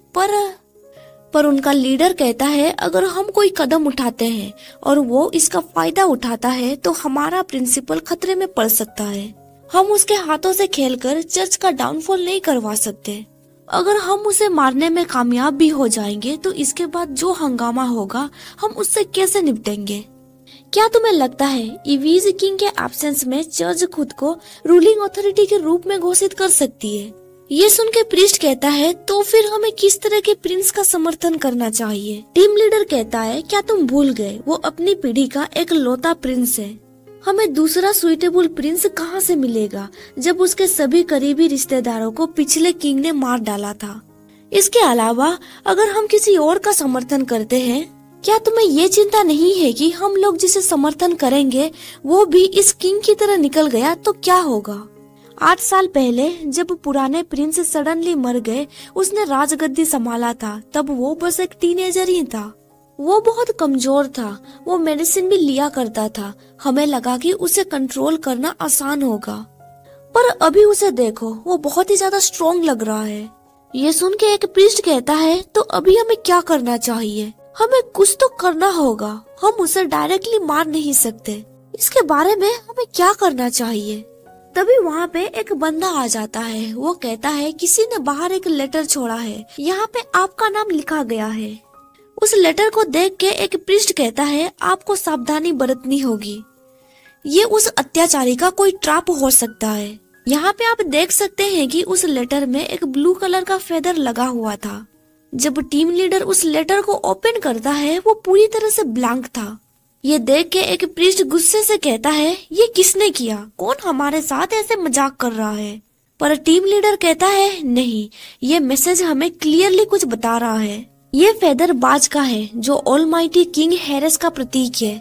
पर उनका लीडर कहता है, अगर हम कोई कदम उठाते हैं और वो इसका फायदा उठाता है तो हमारा प्रिंसिपल खतरे में पड़ सकता है। हम उसके हाथों से खेलकर चर्च का डाउनफॉल नहीं करवा सकते। अगर हम उसे मारने में कामयाब भी हो जाएंगे तो इसके बाद जो हंगामा होगा हम उससे कैसे निपटेंगे। क्या तुम्हें लगता है इवीज किंग के एब्सेंस में चर्च खुद को रूलिंग अथॉरिटी के रूप में घोषित कर सकती है? ये सुन के प्रीस्ट कहता है, तो फिर हमें किस तरह के प्रिंस का समर्थन करना चाहिए? टीम लीडर कहता है, क्या तुम भूल गए वो अपनी पीढ़ी का एक लौता प्रिंस है। हमें दूसरा सुइटेबल प्रिंस कहाँ से मिलेगा जब उसके सभी करीबी रिश्तेदारों को पिछले किंग ने मार डाला था। इसके अलावा अगर हम किसी और का समर्थन करते हैं, क्या तुम्हें ये चिंता नहीं है कि हम लोग जिसे समर्थन करेंगे वो भी इस किंग की तरह निकल गया तो क्या होगा? 8 साल पहले जब पुराने प्रिंस सडनली मर गए, उसने राजगद्दी संभाला था, तब वो बस एक टीनेजर ही था। वो बहुत कमजोर था, वो मेडिसिन भी लिया करता था। हमें लगा कि उसे कंट्रोल करना आसान होगा, पर अभी उसे देखो, वो बहुत ही ज्यादा स्ट्रॉन्ग लग रहा है। ये सुन के एक प्रीस्ट कहता है, तो अभी हमें क्या करना चाहिए? हमें कुछ तो करना होगा, हम उसे डायरेक्टली मार नहीं सकते। इसके बारे में हमें क्या करना चाहिए? तभी वहाँ पे एक बंदा आ जाता है। वो कहता है, किसी ने बाहर एक लेटर छोड़ा है, यहाँ पे आपका नाम लिखा गया है। उस लेटर को देख के एक प्रीस्ट कहता है, आपको सावधानी बरतनी होगी, ये उस अत्याचारी का कोई ट्रैप हो सकता है। यहाँ पे आप देख सकते हैं कि उस लेटर में एक ब्लू कलर का फेदर लगा हुआ था। जब टीम लीडर उस लेटर को ओपन करता है, वो पूरी तरह से ब्लैंक था। ये देख के एक प्रीस्ट गुस्से से कहता है, ये किसने किया? कौन हमारे साथ ऐसे मजाक कर रहा है? पर टीम लीडर कहता है, नहीं, ये मैसेज हमें क्लियरली कुछ बता रहा है। ये फेदर बाज का है जो ऑलमाइटी किंग हेरेस का प्रतीक है।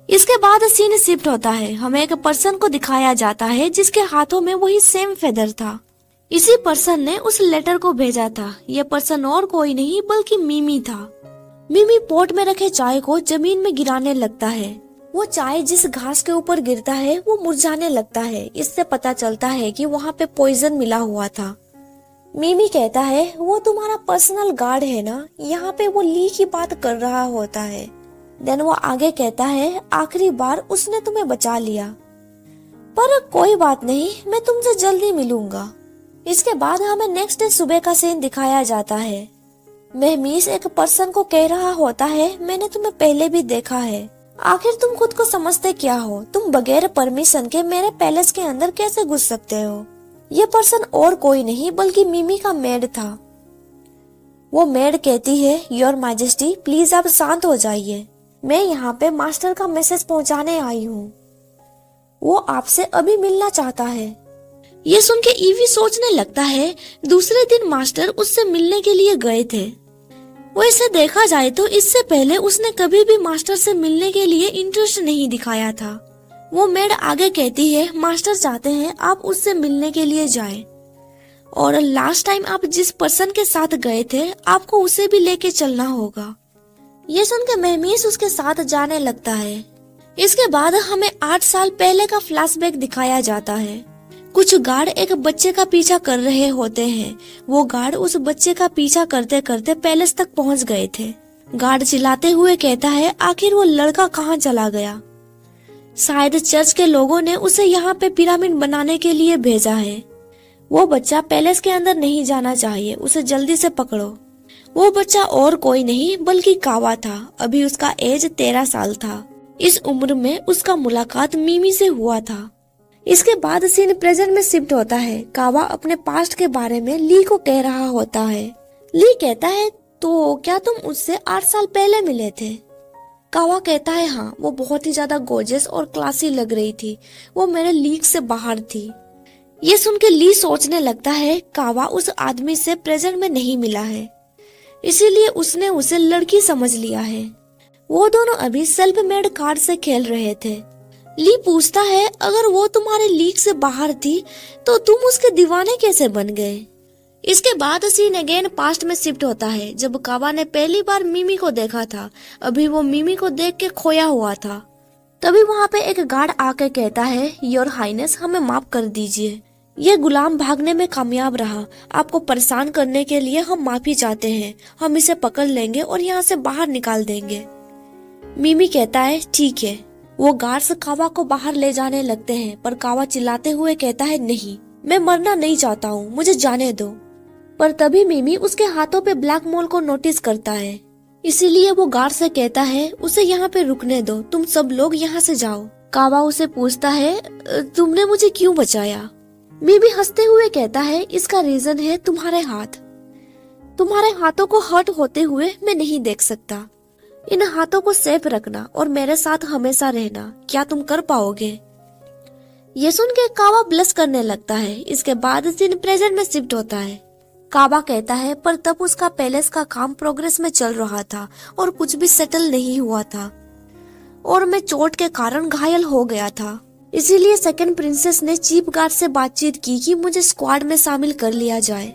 इसके बाद सीन शिफ्ट होता है। हमें एक पर्सन को दिखाया जाता है जिसके हाथों में वही सेम फेदर था। इसी पर्सन ने उस लेटर को भेजा था। ये पर्सन और कोई नहीं बल्कि मिमी था। मिमी पॉट में रखे चाय को जमीन में गिराने लगता है। वो चाय जिस घास के ऊपर गिरता है वो मुरझाने लगता है। इससे पता चलता है कि वहाँ पे पॉइजन मिला हुआ था। मिमी कहता है, वो तुम्हारा पर्सनल गार्ड है ना? यहाँ पे वो ली की बात कर रहा होता है। देन वो आगे कहता है, आखिरी बार उसने तुम्हें बचा लिया, पर कोई बात नहीं, मैं तुमसे जल्दी मिलूंगा। इसके बाद हमें नेक्स्ट डे सुबह का सीन दिखाया जाता है। महमीस एक पर्सन को कह रहा होता है, मैंने तुम्हें पहले भी देखा है, आखिर तुम खुद को समझते क्या हो? तुम बगैर परमिशन के मेरे पैलेस के अंदर कैसे घुस सकते हो? ये पर्सन और कोई नहीं बल्कि मिमी का मेड था। वो मेड कहती है, योर मैजेस्टी प्लीज आप शांत हो जाइए, मैं यहाँ पे मास्टर का मैसेज पहुँचाने आई हूँ, वो आपसे अभी मिलना चाहता है। ये सुन के ईवी सोचने लगता है, दूसरे दिन मास्टर उससे मिलने के लिए गए थे। वो इसे देखा जाए तो इससे पहले उसने कभी भी मास्टर से मिलने के लिए इंटरेस्ट नहीं दिखाया था। वो मेड आगे कहती है, मास्टर चाहते हैं आप उससे मिलने के लिए जाएं, और लास्ट टाइम आप जिस पर्सन के साथ गए थे आपको उसे भी लेके चलना होगा। ये सुनकर महमीस उसके साथ जाने लगता है। इसके बाद हमें 8 साल पहले का फ्लैशबैक दिखाया जाता है। कुछ गार्ड एक बच्चे का पीछा कर रहे होते हैं। वो गार्ड उस बच्चे का पीछा करते करते पैलेस तक पहुंच गए थे। गार्ड चिल्लाते हुए कहता है, आखिर वो लड़का कहाँ चला गया? शायद चर्च के लोगों ने उसे यहाँ पे पिरामिड बनाने के लिए भेजा है। वो बच्चा पैलेस के अंदर नहीं जाना चाहिए, उसे जल्दी से पकड़ो। वो बच्चा और कोई नहीं बल्कि कावा था। अभी उसका एज 13 साल था। इस उम्र में उसका मुलाकात मिमी से हुआ था। इसके बाद सीन प्रेजेंट में शिफ्ट होता है। कावा अपने पास्ट के बारे में ली को कह रहा होता है। ली कहता है, तो क्या तुम उससे 8 साल पहले मिले थे? कावा कहता है, हाँ, वो बहुत ही ज्यादा गोर्जियस और क्लासी लग रही थी, वो मेरे लीग से बाहर थी। ये सुन के ली सोचने लगता है, कावा उस आदमी से प्रेजेंट में नहीं मिला है, इसीलिए उसने उसे लड़की समझ लिया है। वो दोनों अभी सेल्फ मेड कार्ड से खेल रहे थे। ली पूछता है अगर वो तुम्हारे लीग से बाहर थी तो तुम उसके दीवाने कैसे बन गए। इसके बाद सीन अगेन पास्ट में शिफ्ट होता है जब कावा ने पहली बार मिमी को देखा था। अभी वो मिमी को देख के खोया हुआ था। तभी वहाँ पे एक गार्ड आके कहता है योर हाइनेस हमें माफ कर दीजिए, ये गुलाम भागने में कामयाब रहा, आपको परेशान करने के लिए हम माफी चाहते हैं, हम इसे पकड़ लेंगे और यहाँ से बाहर निकाल देंगे। मिमी कहता है ठीक है। वो गार्ड्स कावा को बाहर ले जाने लगते हैं पर कावा चिल्लाते हुए कहता है नहीं, मैं मरना नहीं चाहता हूँ, मुझे जाने दो। पर तभी मिमी उसके हाथों पे ब्लैक मोल को नोटिस करता है, इसीलिए वो गार्ड से कहता है उसे यहाँ पे रुकने दो, तुम सब लोग यहाँ से जाओ। कावा उसे पूछता है तुमने मुझे क्यों बचाया। मिमी हंसते हुए कहता है इसका रीजन है तुम्हारे हाथ, तुम्हारे हाथों को हर्ट होते हुए मैं नहीं देख सकता। इन हाथों को सेफ रखना और मेरे साथ हमेशा रहना, क्या तुम कर पाओगे। ये सुन के कावा ब्लश करने लगता है। इसके बाद सीन प्रेजेंट में शिफ्ट होता है। कावा कहता है पर तब उसका पैलेस का काम प्रोग्रेस में चल रहा था और कुछ भी सेटल नहीं हुआ था और मैं चोट के कारण घायल हो गया था। इसीलिए सेकंड प्रिंसेस ने चीफ गार्ड से बातचीत की कि मुझे स्क्वाड में शामिल कर लिया जाए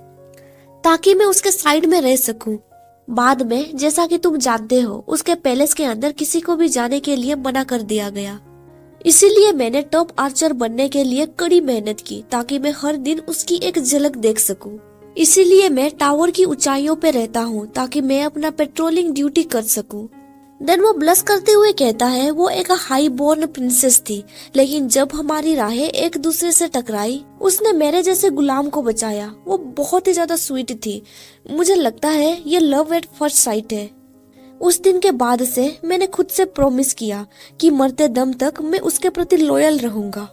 ताकि मैं उसके साइड में रह सकूं। बाद में जैसा कि तुम जानते हो उसके पैलेस के अंदर किसी को भी जाने के लिए मना कर दिया गया। इसीलिए मैंने टॉप आर्चर बनने के लिए कड़ी मेहनत की ताकि मैं हर दिन उसकी एक झलक देख सकूं। इसीलिए मैं टावर की ऊंचाइयों पे रहता हूँ ताकि मैं अपना पेट्रोलिंग ड्यूटी कर सकूं। देन वो ब्लश करते हुए कहता है वो एक हाई बोर्न प्रिंसेस थी, लेकिन जब हमारी राहें एक दूसरे से टकराई उसने मेरे जैसे गुलाम को बचाया। वो बहुत ही ज्यादा स्वीट थी। मुझे लगता है ये लव एट फर्स्ट साइट है। उस दिन के बाद से मैंने खुद से प्रॉमिस किया कि मरते दम तक मैं उसके प्रति लॉयल रहूंगा।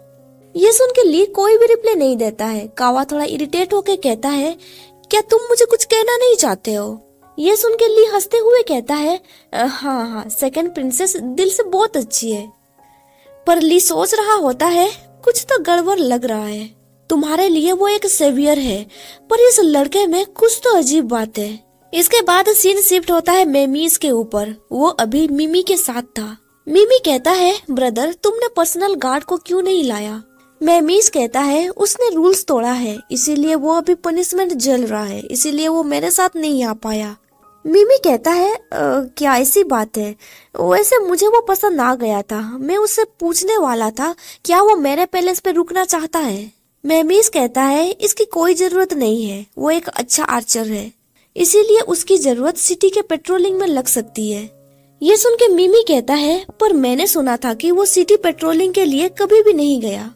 ये सुन के ली कोई भी रिप्लाई नहीं देता है। कावा थोड़ा इरिटेट होके कहता है क्या तुम मुझे कुछ कहना नहीं चाहते हो। ये सुन के ली हंसते हुए कहता है हाँ, सेकंड प्रिंसेस दिल से बहुत अच्छी है। पर ली सोच रहा होता है कुछ तो गड़बड़ लग रहा है। तुम्हारे लिए वो एक सेवियर है पर इस लड़के में कुछ तो अजीब बात है। इसके बाद सीन शिफ्ट होता है मेमीज के ऊपर। वो अभी मिमी के साथ था। मिमी कहता है ब्रदर तुमने पर्सनल गार्ड को क्यों नहीं लाया। मेमीज कहता है उसने रूल्स तोड़ा है इसीलिए वो अभी पनिशमेंट झेल रहा है, इसीलिए वो मेरे साथ नहीं आ पाया। मिमी कहता है क्या ऐसी बात है, वैसे मुझे वो पसंद आ गया था, मैं उससे पूछने वाला था क्या वो मेरे पैलेस पे रुकना चाहता है। मेमीज कहता है इसकी कोई जरूरत नहीं है, वो एक अच्छा आर्चर है, इसीलिए उसकी जरूरत सिटी के पेट्रोलिंग में लग सकती है। ये सुन के मिमी कहता है पर मैंने सुना था कि वो सिटी पेट्रोलिंग के लिए कभी भी नहीं गया,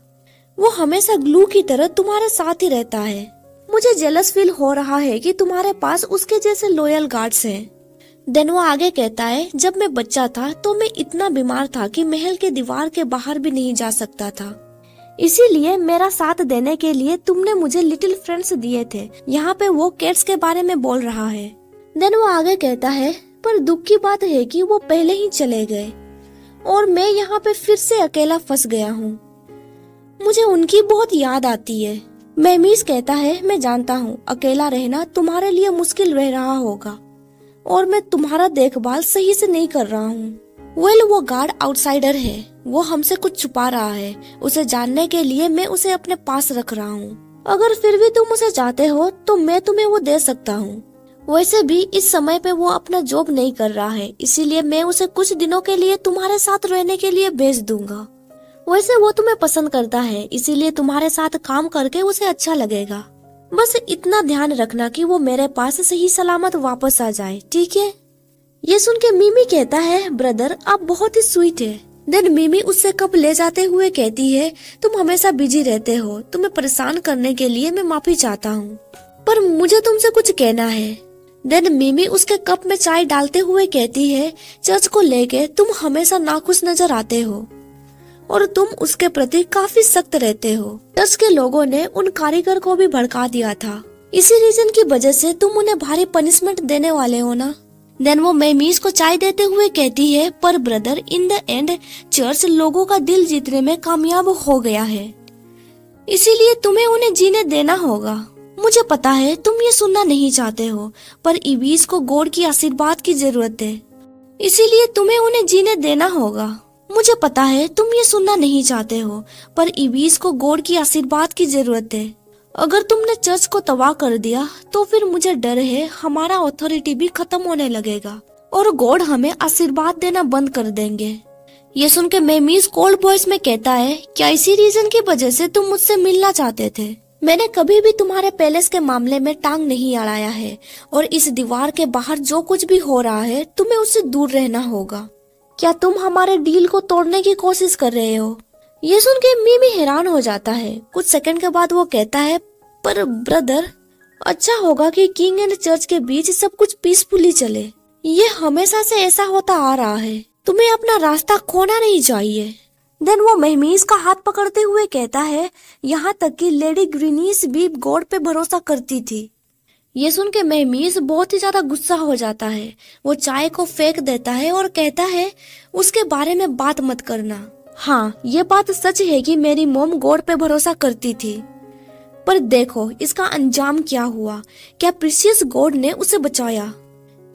वो हमेशा ग्लू की तरह तुम्हारे साथ ही रहता है। मुझे जेलस फील हो रहा है कि तुम्हारे पास उसके जैसे लॉयल गार्ड्स हैं। देन वो आगे कहता है जब मैं बच्चा था तो मैं इतना बीमार था कि महल के दीवार के बाहर भी नहीं जा सकता था, इसीलिए मेरा साथ देने के लिए तुमने मुझे लिटिल फ्रेंड्स दिए थे। यहाँ पे वो कैट्स के बारे में बोल रहा है। देन वो आगे कहता है पर दुख की बात है कि वो पहले ही चले गए और मैं यहाँ पे फिर से अकेला फंस गया हूँ। मुझे उनकी बहुत याद आती है। मेमीज कहता है मैं जानता हूँ अकेला रहना तुम्हारे लिए मुश्किल रह रहा होगा और मैं तुम्हारा देखभाल सही से नहीं कर रहा हूँ। वो गार्ड आउटसाइडर है, वो हमसे कुछ छुपा रहा है, उसे जानने के लिए मैं उसे अपने पास रख रहा हूँ। अगर फिर भी तुम उसे चाहते हो तो मैं तुम्हें वो दे सकता हूँ। वैसे भी इस समय पे वो अपना जॉब नहीं कर रहा है, इसीलिए मैं उसे कुछ दिनों के लिए तुम्हारे साथ रहने के लिए भेज दूंगा। वैसे वो तुम्हें पसंद करता है, इसीलिए तुम्हारे साथ काम करके उसे अच्छा लगेगा। बस इतना ध्यान रखना कि वो मेरे पास सही सलामत वापस आ जाए, ठीक है। ये सुन के मिमी कहता है ब्रदर आप बहुत ही स्वीट है। देन मिमी उससे कप ले जाते हुए कहती है तुम हमेशा बिजी रहते हो, तुम्हें परेशान करने के लिए मैं माफी चाहता हूँ, पर मुझे तुमसे कुछ कहना है। देन मिमी उसके कप में चाय डालते हुए कहती है चर्च को लेके तुम हमेशा नाखुश नजर आते हो और तुम उसके प्रति काफी सख्त रहते हो। चर्च के लोगों ने उन कारीगर को भी भड़का दिया था, इसी रीजन की वजह से तुम उन्हें भारी पनिशमेंट देने वाले हो ना। देन वो मेमीज को चाय देते हुए कहती है पर brother in the end church लोगों का दिल जीतने में कामयाब हो गया है, इसीलिए तुम्हें उन्हें जीने देना होगा। मुझे पता है तुम ये सुनना नहीं चाहते हो, पर इबीस को गॉड की आशीर्वाद की जरूरत है, इसीलिए तुम्हें उन्हें जीने देना होगा। मुझे पता है तुम ये सुनना नहीं चाहते हो, पर इबीस को गॉड की आशीर्वाद की जरूरत है। अगर तुमने चर्च को तबाह कर दिया तो फिर मुझे डर है हमारा अथॉरिटी भी खत्म होने लगेगा और गॉड हमें आशीर्वाद देना बंद कर देंगे। ये सुन के मेमीज कोल्ड वॉइस में कहता है, क्या इसी रीजन की वजह से तुम मुझसे मिलना चाहते थे? मैंने कभी भी तुम्हारे पैलेस के मामले में टांग नहीं अड़ाया है और इस दीवार के बाहर जो कुछ भी हो रहा है तुम्हें उससे दूर रहना होगा। क्या तुम हमारे डील को तोड़ने की कोशिश कर रहे हो? ये सुन के मीमी हैरान हो जाता है। कुछ सेकंड के बाद वो कहता है, पर ब्रदर, अच्छा होगा कि किंग एंड चर्च के बीच सब कुछ पीसफुली चले। ये हमेशा से ऐसा होता आ रहा है, तुम्हें अपना रास्ता खोना नहीं चाहिए। देन वो मेहमीज का हाथ पकड़ते हुए कहता है, यहाँ तक कि लेडी ग्रीनीस भी गॉड पे भरोसा करती थी। ये सुन के मेहमीज बहुत ही ज्यादा गुस्सा हो जाता है। वो चाय को फेंक देता है और कहता है, उसके बारे में बात मत करना। हाँ, ये बात सच है कि मेरी मॉम गॉड पे भरोसा करती थी, पर देखो इसका अंजाम क्या हुआ। क्या प्रीशियस गॉड ने उसे बचाया?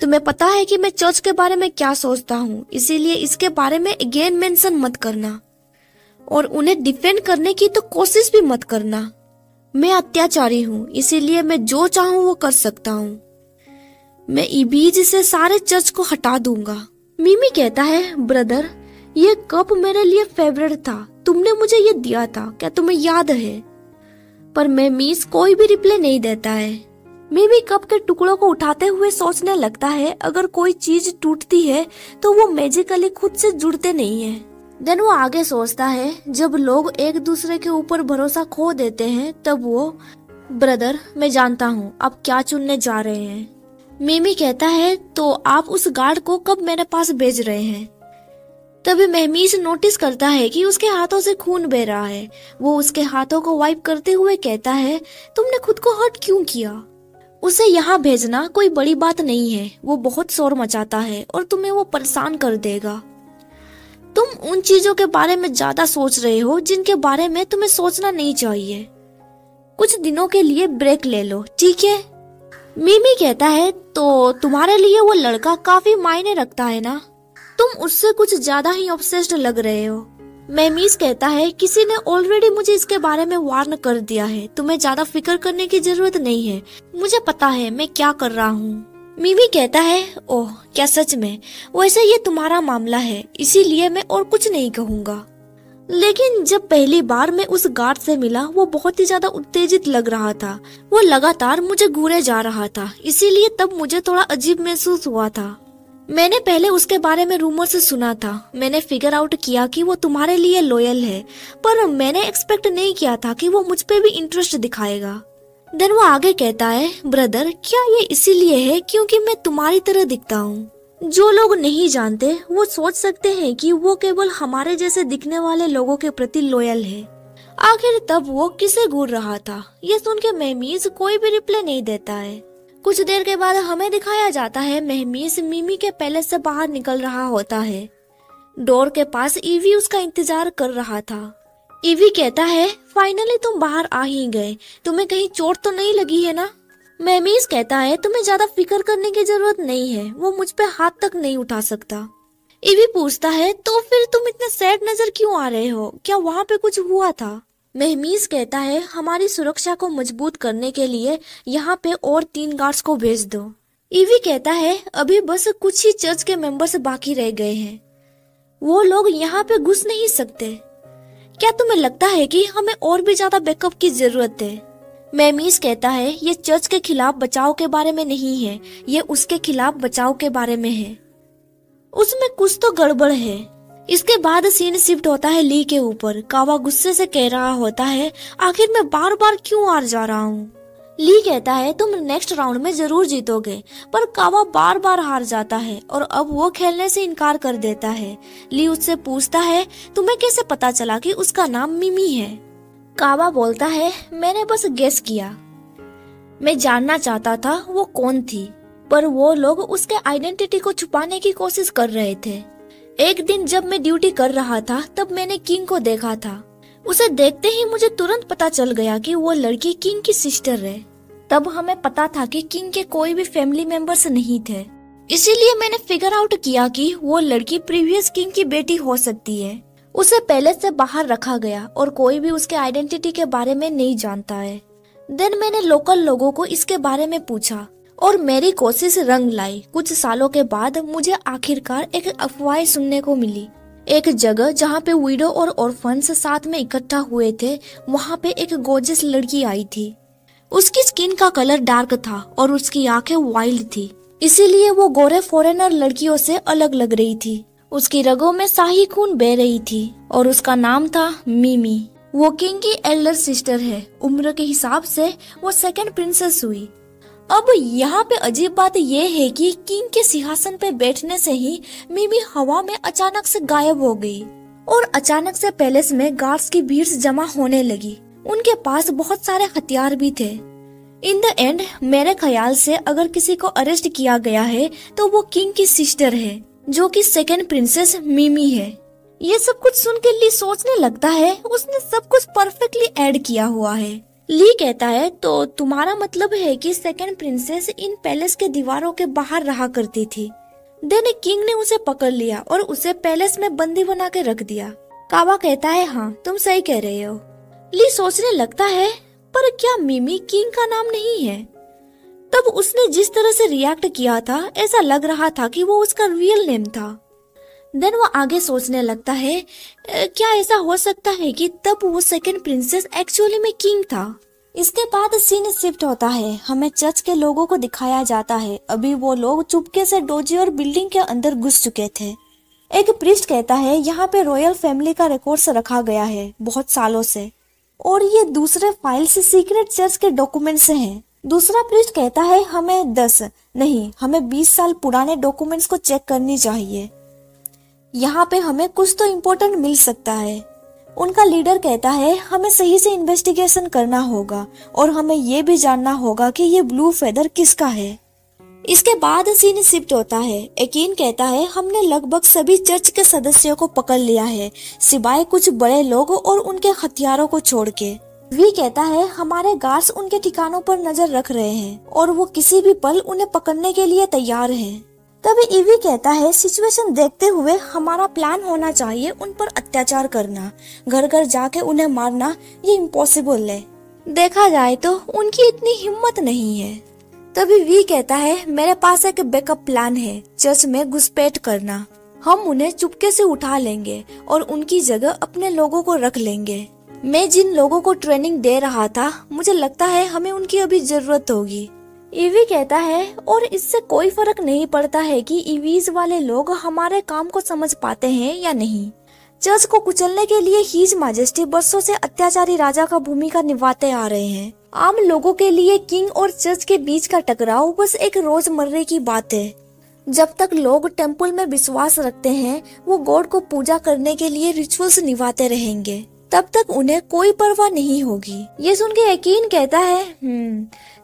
तुम्हें पता है कि मैं चर्च के बारे में क्या सोचता हूँ, इसीलिए इसके बारे में अगेन मेंशन मत करना और उन्हें डिफेंड करने की तो कोशिश भी मत करना। मैं अत्याचारी हूँ, इसीलिए मैं जो चाहूँ वो कर सकता हूँ। मैं इबीज से सारे चर्च को हटा दूंगा। मिमी कहता है, ब्रदर, ये कप मेरे लिए फेवरेट था, तुमने मुझे ये दिया था, क्या तुम्हें याद है? पर मेमीज कोई भी रिप्लाई नहीं देता है। मिमी कप के टुकड़ों को उठाते हुए सोचने लगता है, अगर कोई चीज टूटती है तो वो मैजिकली खुद से जुड़ते नहीं है। देन वो आगे सोचता है, जब लोग एक दूसरे के ऊपर भरोसा खो देते हैं तब वो, ब्रदर, मैं जानता हूँ आप क्या चुनने जा रहे हैं। मिमी कहता है, तो आप उस गार्ड को कब मेरे पास भेज रहे हैं? तभी मेहमीज नोटिस करता है कि उसके हाथों से खून बह रहा है। वो उसके हाथों को वाइप करते हुए कहता है, तुमने खुद को हर्ट क्यों किया? उसे यहाँ भेजना कोई बड़ी बात नहीं है, वो बहुत शोर मचाता है और तुम्हें वो परेशान कर देगा। तुम उन चीजों के बारे में ज्यादा सोच रहे हो जिनके बारे में तुम्हें सोचना नहीं चाहिए। कुछ दिनों के लिए ब्रेक ले लो, ठीक है? मिमी कहता है, तो तुम्हारे लिए वो लड़का काफी मायने रखता है ना? तुम उससे कुछ ज्यादा ही ऑब्सेस्ड लग रहे हो। मेमीज कहता है, किसी ने ऑलरेडी मुझे इसके बारे में वार्न कर दिया है, तुम्हें ज्यादा फिक्र करने की जरूरत नहीं है, मुझे पता है मैं क्या कर रहा हूँ। मिमी कहता है, ओह क्या सच में? वैसे ये तुम्हारा मामला है, इसीलिए मैं और कुछ नहीं कहूँगा। लेकिन जब पहली बार मैं उस गार्ड से मिला वो बहुत ही ज्यादा उत्तेजित लग रहा था। वो लगातार मुझे घूरे जा रहा था, इसीलिए तब मुझे थोड़ा अजीब महसूस हुआ था। मैंने पहले उसके बारे में रूमर से सुना था। मैंने फिगर आउट किया कि वो तुम्हारे लिए लॉयल है, पर मैंने एक्सपेक्ट नहीं किया था कि वो मुझ पे भी इंटरेस्ट दिखाएगा। देन वो आगे कहता है, ब्रदर, क्या ये इसीलिए है क्योंकि मैं तुम्हारी तरह दिखता हूँ? जो लोग नहीं जानते वो सोच सकते हैं कि वो केवल हमारे जैसे दिखने वाले लोगों के प्रति लॉयल है। आखिर तब वो किसे घूर रहा था? ये सुन के मेहमीज कोई भी रिप्लाई नहीं देता है। कुछ देर के बाद हमें दिखाया जाता है मेहमीज मिमी के पैलेस से बाहर निकल रहा होता है। डोर के पास ईवी उसका इंतजार कर रहा था। ईवी कहता है, फाइनली तुम बाहर आ ही गए, तुम्हें कहीं चोट तो नहीं लगी है ना? मेहमीज कहता है, तुम्हें ज्यादा फिक्र करने की जरूरत नहीं है, वो मुझ पे हाथ तक नहीं उठा सकता। ईवी पूछता है, तो फिर तुम इतने सैड नजर क्यों आ रहे हो? क्या वहाँ पे कुछ हुआ था? मेहमीज कहता है, हमारी सुरक्षा को मजबूत करने के लिए यहाँ पे और 3 गार्ड्स को भेज दो। ईवी कहता है, अभी बस कुछ ही चर्च के मेंबर्स बाकी रह गए हैं, वो लोग यहाँ पे घुस नहीं सकते। क्या तुम्हें लगता है कि हमें और भी ज्यादा बैकअप की जरूरत है? मेहमीज कहता है, ये चर्च के खिलाफ बचाव के बारे में नहीं है, ये उसके खिलाफ बचाव के बारे में है। उसमें कुछ तो गड़बड़ है। इसके बाद सीन शिफ्ट होता है ली के ऊपर। कावा गुस्से से कह रहा होता है, आखिर मैं बार बार क्यों हार जा रहा हूँ? ली कहता है, तुम नेक्स्ट राउंड में जरूर जीतोगे, पर कावा बार बार हार जाता है और अब वो खेलने से इनकार कर देता है। ली उससे पूछता है, तुम्हें कैसे पता चला कि उसका नाम मिमी है? कावा बोलता है, मैंने बस गेस किया, मैं जानना चाहता था वो कौन थी, पर वो लोग उसके आइडेंटिटी को छुपाने की कोशिश कर रहे थे। एक दिन जब मैं ड्यूटी कर रहा था तब मैंने किंग को देखा था। उसे देखते ही मुझे तुरंत पता चल गया कि वो लड़की किंग की सिस्टर है। तब हमें पता था कि किंग के कोई भी फैमिली मेंबर्स नहीं थे। इसीलिए मैंने फिगर आउट किया कि वो लड़की प्रीवियस किंग की बेटी हो सकती है। उसे पैलेस से बाहर रखा गया और कोई भी उसके आइडेंटिटी के बारे में नहीं जानता है। देन मैंने लोकल लोगों को इसके बारे में पूछा और मेरी कोशिश रंग लाई। कुछ सालों के बाद मुझे आखिरकार एक अफवाह सुनने को मिली। एक जगह जहाँ पे विडो और ऑर्फन्स साथ में इकट्ठा हुए थे, वहाँ पे एक गोर्जियस लड़की आई थी। उसकी स्किन का कलर डार्क था और उसकी आंखें वाइल्ड थी, इसीलिए वो गोरे फॉरेनर लड़कियों से अलग लग रही थी। उसकी रगों में शाही खून बह रही थी और उसका नाम था मिमी। वो किंग की एल्डर सिस्टर है। उम्र के हिसाब से वो सेकंड प्रिंसेस हुई। अब यहाँ पे अजीब बात ये है कि किंग के सिंहासन पे बैठने से ही मिमी हवा में अचानक से गायब हो गई और अचानक से पैलेस में गार्ड्स की भीड़ जमा होने लगी। उनके पास बहुत सारे हथियार भी थे। इन द एंड मेरे ख्याल से अगर किसी को अरेस्ट किया गया है तो वो किंग की सिस्टर है, जो कि सेकंड प्रिंसेस मिमी है। ये सब कुछ सुन के ली सोचने लगता है उसने सब कुछ परफेक्टली ऐड किया हुआ है। ली कहता है तो तुम्हारा मतलब है कि सेकंड प्रिंसेस इन पैलेस के दीवारों के बाहर रहा करती थी। देन किंग ने उसे पकड़ लिया और उसे पैलेस में बंदी बना के रख दिया। कावा कहता है हाँ तुम सही कह रहे हो। ली सोचने लगता है पर क्या मिमी किंग का नाम नहीं है? तब उसने जिस तरह से रिएक्ट किया था ऐसा लग रहा था कि वो उसका रियल नेम था। देन वो आगे सोचने लगता है क्या ऐसा हो सकता है कि तब वो सेकंड प्रिंसेस एक्चुअली में किंग था। इसके बाद सीन शिफ्ट होता है। हमें चर्च के लोगों को दिखाया जाता है। अभी वो लोग चुपके से डोजी और बिल्डिंग के अंदर घुस चुके थे। एक प्रीस्ट कहता है यहाँ पे रॉयल फैमिली का रिकॉर्ड्स रखा गया है बहुत सालों से और ये दूसरे फाइल से सीक्रेट चर्च के डॉक्यूमेंट्स हैं। दूसरा प्रीस्ट कहता है हमें 10 नहीं हमें 20 साल पुराने डॉक्यूमेंट्स को चेक करनी चाहिए। यहाँ पे हमें कुछ तो इम्पोर्टेंट मिल सकता है। उनका लीडर कहता है हमें सही से इन्वेस्टिगेशन करना होगा और हमें ये भी जानना होगा कि ये ब्लू फेदर किसका है। इसके बाद सीन शिफ्ट होता है। एकीन कहता है हमने लगभग सभी चर्च के सदस्यों को पकड़ लिया है सिवाय कुछ बड़े लोग और उनके हथियारों को छोड़ के। वी कहता है हमारे गार्ड्स उनके ठिकानों पर नजर रख रहे हैं और वो किसी भी पल उन्हें पकड़ने के लिए तैयार हैं। तभी ईवी कहता है सिचुएशन देखते हुए हमारा प्लान होना चाहिए उन पर अत्याचार करना, घर घर जाके उन्हें मारना ये इम्पॉसिबल है। देखा जाए तो उनकी इतनी हिम्मत नहीं है। तभी वी कहता है मेरे पास एक बैकअप प्लान है, चर्च में घुसपैठ करना। हम उन्हें चुपके से उठा लेंगे और उनकी जगह अपने लोगों को रख लेंगे। मैं जिन लोगों को ट्रेनिंग दे रहा था मुझे लगता है हमें उनकी अभी जरूरत होगी। ईवी कहता है और इससे कोई फर्क नहीं पड़ता है कि ईवीज वाले लोग हमारे काम को समझ पाते हैं या नहीं। चर्च को कुचलने के लिए हीज मैजेस्टी बरसों से अत्याचारी राजा का भूमिका निभाते आ रहे हैं। आम लोगों के लिए किंग और चर्च के बीच का टकराव बस एक रोजमर्रे की बात है। जब तक लोग टेम्पल में विश्वास रखते हैं वो गॉड को पूजा करने के लिए रिचुअल्स निभाते रहेंगे, तब तक उन्हें कोई परवाह नहीं होगी। ये सुन के यकीन कहता है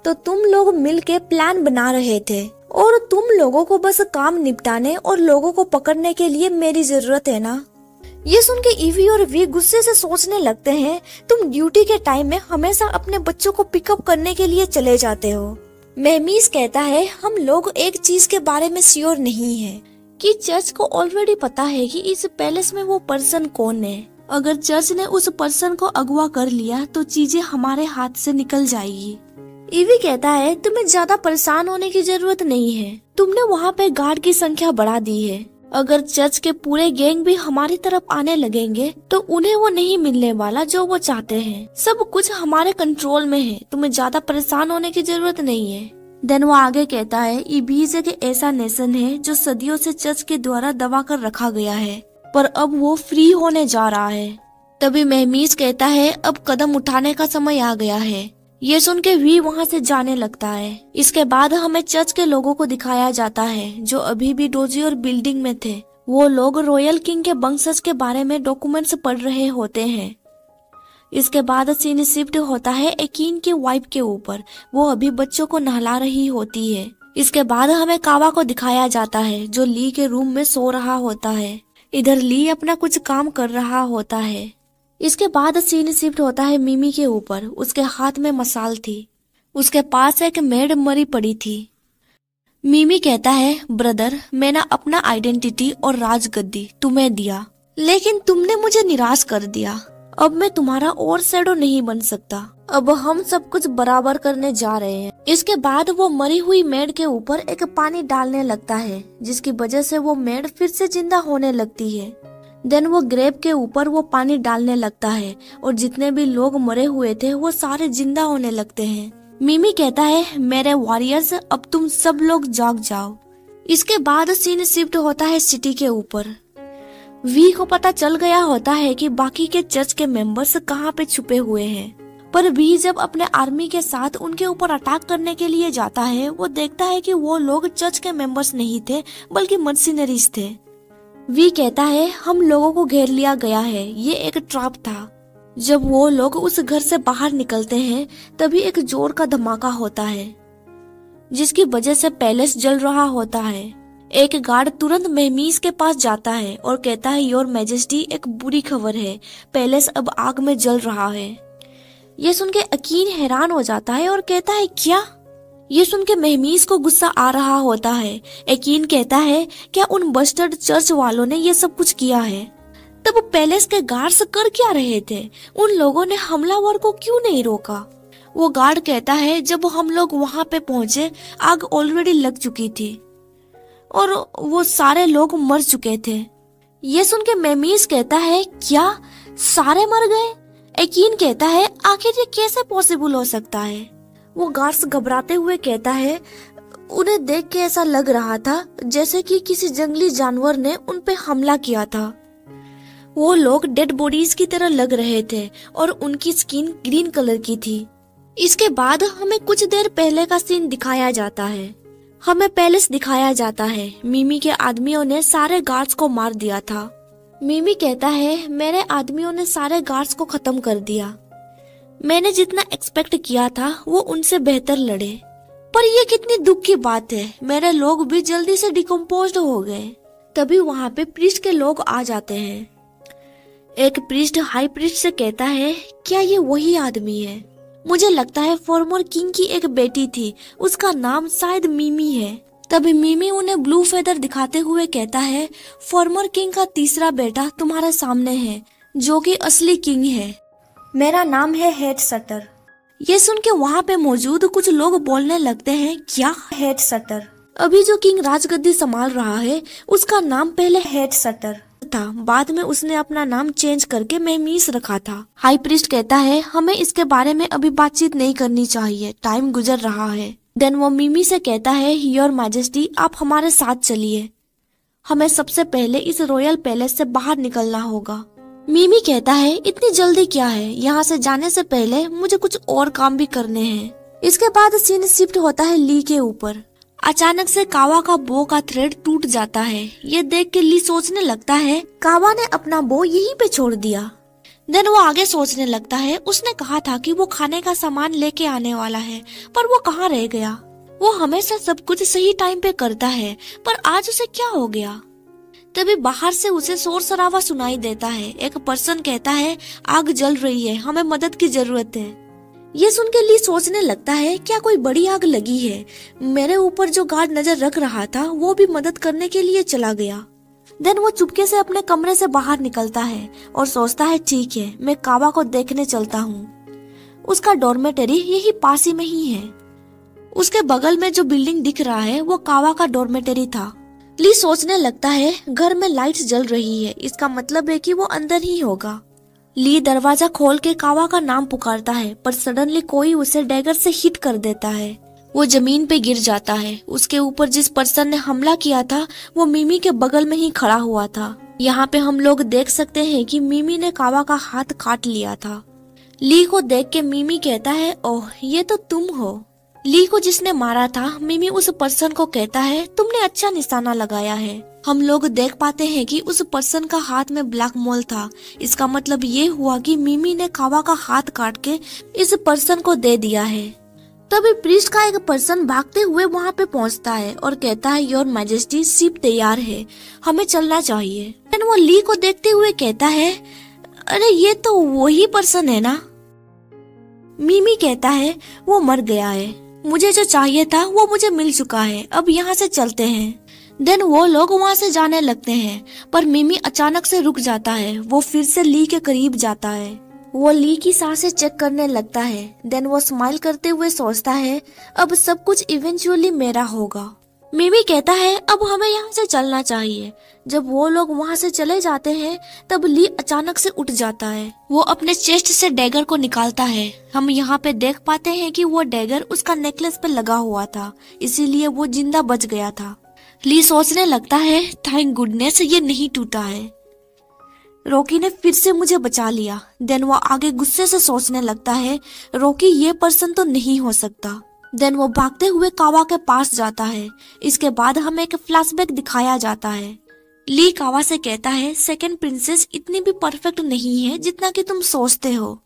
तो तुम लोग मिलके प्लान बना रहे थे और तुम लोगों को बस काम निपटाने और लोगों को पकड़ने के लिए मेरी जरूरत है ना। ये सुन के ईवी और वी गुस्से से सोचने लगते हैं तुम ड्यूटी के टाइम में हमेशा अपने बच्चों को पिकअप करने के लिए चले जाते हो। मेमीस कहता है हम लोग एक चीज के बारे में श्योर नहीं है कि चर्च को ऑलरेडी पता है कि इस पैलेस में वो पर्सन कौन है। अगर चर्च ने उस पर्सन को अगवा कर लिया तो चीजें हमारे हाथ से निकल जाएगी। ईवी कहता है तुम्हें ज्यादा परेशान होने की जरूरत नहीं है, तुमने वहाँ पे गार्ड की संख्या बढ़ा दी है। अगर चर्च के पूरे गैंग भी हमारी तरफ आने लगेंगे तो उन्हें वो नहीं मिलने वाला जो वो चाहते हैं। सब कुछ हमारे कंट्रोल में है, तुम्हें ज्यादा परेशान होने की जरूरत नहीं है। देन वो आगे कहता है ईबीज एक ऐसा नेशन है जो सदियों से चर्च के द्वारा दबा कर रखा गया है, पर अब वो फ्री होने जा रहा है। तभी महमीज कहता है अब कदम उठाने का समय आ गया है। ये सुन के वी वहाँ से जाने लगता है। इसके बाद हमें चर्च के लोगों को दिखाया जाता है जो अभी भी डोजी और बिल्डिंग में थे। वो लोग रॉयल किंग के वंशज के बारे में डॉक्यूमेंट्स पढ़ रहे होते हैं। इसके बाद सीन शिफ्ट होता है एकीन की वाइफ के ऊपर। वो अभी बच्चों को नहला रही होती है। इसके बाद हमें कावा को दिखाया जाता है जो ली के रूम में सो रहा होता है। इधर ली अपना कुछ काम कर रहा होता है। इसके बाद सीन शिफ्ट होता है मिमी के ऊपर। उसके हाथ में मसाल थी। उसके पास एक मेड मरी पड़ी थी। मिमी कहता है, ब्रदर, मैंने अपना आइडेंटिटी और राजगद्दी तुम्हें दिया, लेकिन तुमने मुझे निराश कर दिया। अब मैं तुम्हारा और शैडो नहीं बन सकता। अब हम सब कुछ बराबर करने जा रहे हैं। इसके बाद वो मरी हुई मेड के ऊपर एक पानी डालने लगता है, जिसकी वजह से वो मेड फिर से जिंदा होने लगती है। देन वो ग्रेव के ऊपर वो पानी डालने लगता है और जितने भी लोग मरे हुए थे वो सारे जिंदा होने लगते हैं। मिमी कहता है, मेरे वॉरियर्स, अब तुम सब लोग जाग जाओ। इसके बाद सीन शिफ्ट होता है सिटी के ऊपर। वी को पता चल गया होता है कि बाकी के चर्च के मेंबर्स कहाँ पे छुपे हुए हैं, पर वी जब अपने आर्मी के साथ उनके ऊपर अटैक करने के लिए जाता है, वो देखता है कि वो लोग चर्च के मेंबर्स नहीं थे बल्कि मर्सिनरीज थे। वी कहता है, हम लोगों को घेर लिया गया है, ये एक ट्रैप था। जब वो लोग उस घर से बाहर निकलते हैं तभी एक जोर का धमाका होता है, जिसकी वजह से पैलेस जल रहा होता है। एक गार्ड तुरंत मेहमीज के पास जाता है और कहता है, योर मैजेस्टी, एक बुरी खबर है, पैलेस अब आग में जल रहा है। ये सुन के अकीन हैरान हो जाता है और कहता है, क्या? ये सुन के मेहमीज को गुस्सा आ रहा होता है। यकीन कहता है, क्या उन बस्टर्ड चर्च वालों ने ये सब कुछ किया है? तब पैलेस के गार्ड्स कर क्या रहे थे? उन लोगों ने हमलावर को क्यों नहीं रोका? वो गार्ड कहता है, जब हम लोग वहाँ पे पहुँचे आग ऑलरेडी लग चुकी थी और वो सारे लोग मर चुके थे। ये सुन के मेहमीज कहता है, क्या सारे मर गए? यकीन कहता है, आखिर ये कैसे पॉसिबल हो सकता है? वो गार्ड्स घबराते हुए कहता है, उन्हें देख के ऐसा लग रहा था जैसे कि किसी जंगली जानवर ने उन पे हमला किया था। वो लोग डेड बॉडीज की तरह लग रहे थे और उनकी स्किन ग्रीन कलर की थी। इसके बाद हमें कुछ देर पहले का सीन दिखाया जाता है। हमें पैलेस दिखाया जाता है। मिमी के आदमियों ने सारे गार्ड्स को मार दिया था। मिमी कहता है, मेरे आदमियों ने सारे गार्ड्स को खत्म कर दिया। मैंने जितना एक्सपेक्ट किया था वो उनसे बेहतर लड़े, पर ये कितनी दुख की बात है, मेरे लोग भी जल्दी से डिकम्पोज्ड हो गए। तभी वहाँ पे प्रीस्ट के लोग आ जाते हैं। एक प्रीस्ट हाई प्रीस्ट से कहता है, क्या ये वही आदमी है? मुझे लगता है फॉर्मर किंग की एक बेटी थी, उसका नाम शायद मिमी है। तभी मिमी उन्हें ब्लू फेदर दिखाते हुए कहता है, फॉर्मर किंग का तीसरा बेटा तुम्हारे सामने है, जो कि असली किंग है। मेरा नाम है हेड सटर। ये सुन के वहाँ पे मौजूद कुछ लोग बोलने लगते हैं, क्या हेड सटर? अभी जो किंग राजगद्दी संभाल रहा है उसका नाम पहले हेड सटर था, बाद में उसने अपना नाम चेंज करके मेहमीस रखा था। हाई प्रीस्ट कहता है, हमें इसके बारे में अभी बातचीत नहीं करनी चाहिए, टाइम गुजर रहा है। देन वो मिमी से कहता है, योर मैजेस्टी, आप हमारे साथ चलिए, हमें सबसे पहले इस रॉयल पैलेस से बाहर निकलना होगा। मिमी कहता है, इतनी जल्दी क्या है, यहाँ से जाने से पहले मुझे कुछ और काम भी करने हैं। इसके बाद सीन शिफ्ट होता है ली के ऊपर। अचानक से कावा का बो का थ्रेड टूट जाता है। ये देख के ली सोचने लगता है, कावा ने अपना बो यहीं पे छोड़ दिया। देन वो आगे सोचने लगता है, उसने कहा था कि वो खाने का सामान लेके आने वाला है, पर वो कहाँ रह गया? वो हमेशा सब कुछ सही टाइम पे करता है, पर आज उसे क्या हो गया? तभी बाहर से उसे शोर शराबा सुनाई देता है। एक पर्सन कहता है, आग जल रही है, हमें मदद की जरूरत है। ये सुन के ली सोचने लगता है, क्या कोई बड़ी आग लगी है? मेरे ऊपर जो गार्ड नजर रख रहा था वो भी मदद करने के लिए चला गया। देन वो चुपके से अपने कमरे से बाहर निकलता है और सोचता है, ठीक है, मैं कावा को देखने चलता हूँ। उसका डॉर्मेटरी यही पास ही में ही है। उसके बगल में जो बिल्डिंग दिख रहा है वो कावा का डॉर्मेटरी था। ली सोचने लगता है, घर में लाइट्स जल रही है, इसका मतलब है कि वो अंदर ही होगा। ली दरवाजा खोल के कावा का नाम पुकारता है, पर सडनली कोई उसे डैगर से हिट कर देता है। वो जमीन पे गिर जाता है। उसके ऊपर जिस पर्सन ने हमला किया था वो मिमी के बगल में ही खड़ा हुआ था। यहाँ पे हम लोग देख सकते हैं कि मिमी ने कावा का हाथ काट लिया था। ली को देख के मिमी कहता है, ओह, ये तो तुम हो। ली को जिसने मारा था, मिमी उस पर्सन को कहता है, तुमने अच्छा निशाना लगाया है। हम लोग देख पाते हैं कि उस पर्सन का हाथ में ब्लैक मोल था। इसका मतलब ये हुआ कि मिमी ने कावा का हाथ काट के इस पर्सन को दे दिया है। तभी प्रीस्ट का एक पर्सन भागते हुए वहाँ पे पहुँचता है और कहता है, योर मैजेस्टी, शिप तैयार है, हमें चलना चाहिए। देन वो ली को देखते हुए कहता है, अरे ये तो वही पर्सन है ना? मिमी कहता है, वो मर गया है, मुझे जो चाहिए था वो मुझे मिल चुका है, अब यहाँ से चलते हैं। देन वो लोग वहाँ से जाने लगते हैं, पर मिमी अचानक से रुक जाता है। वो फिर से ली के करीब जाता है। वो ली की सांसें चेक करने लगता है। देन वो स्माइल करते हुए सोचता है अब सब कुछ इवेंचुअली मेरा होगा। मिमी कहता है अब हमें यहाँ से चलना चाहिए। जब वो लोग वहाँ से चले जाते हैं तब ली अचानक से उठ जाता है। वो अपने चेस्ट से डैगर को निकालता है। हम यहाँ पे देख पाते हैं कि वो डैगर उसका नेकलेस पे लगा हुआ था, इसीलिए वो जिंदा बच गया था। ली सोचने लगता है थैंक गुडनेस ये नहीं टूटा है, रॉकी ने फिर से मुझे बचा लिया। देन वो आगे गुस्से से सोचने लगता है रॉकी ये पर्सन तो नहीं हो सकता। देन वो भागते हुए कावा के पास जाता है। इसके बाद हमें एक फ्लैशबैक दिखाया जाता है। ली कावा से कहता है सेकंड प्रिंसेस इतनी भी परफेक्ट नहीं है जितना कि तुम सोचते हो।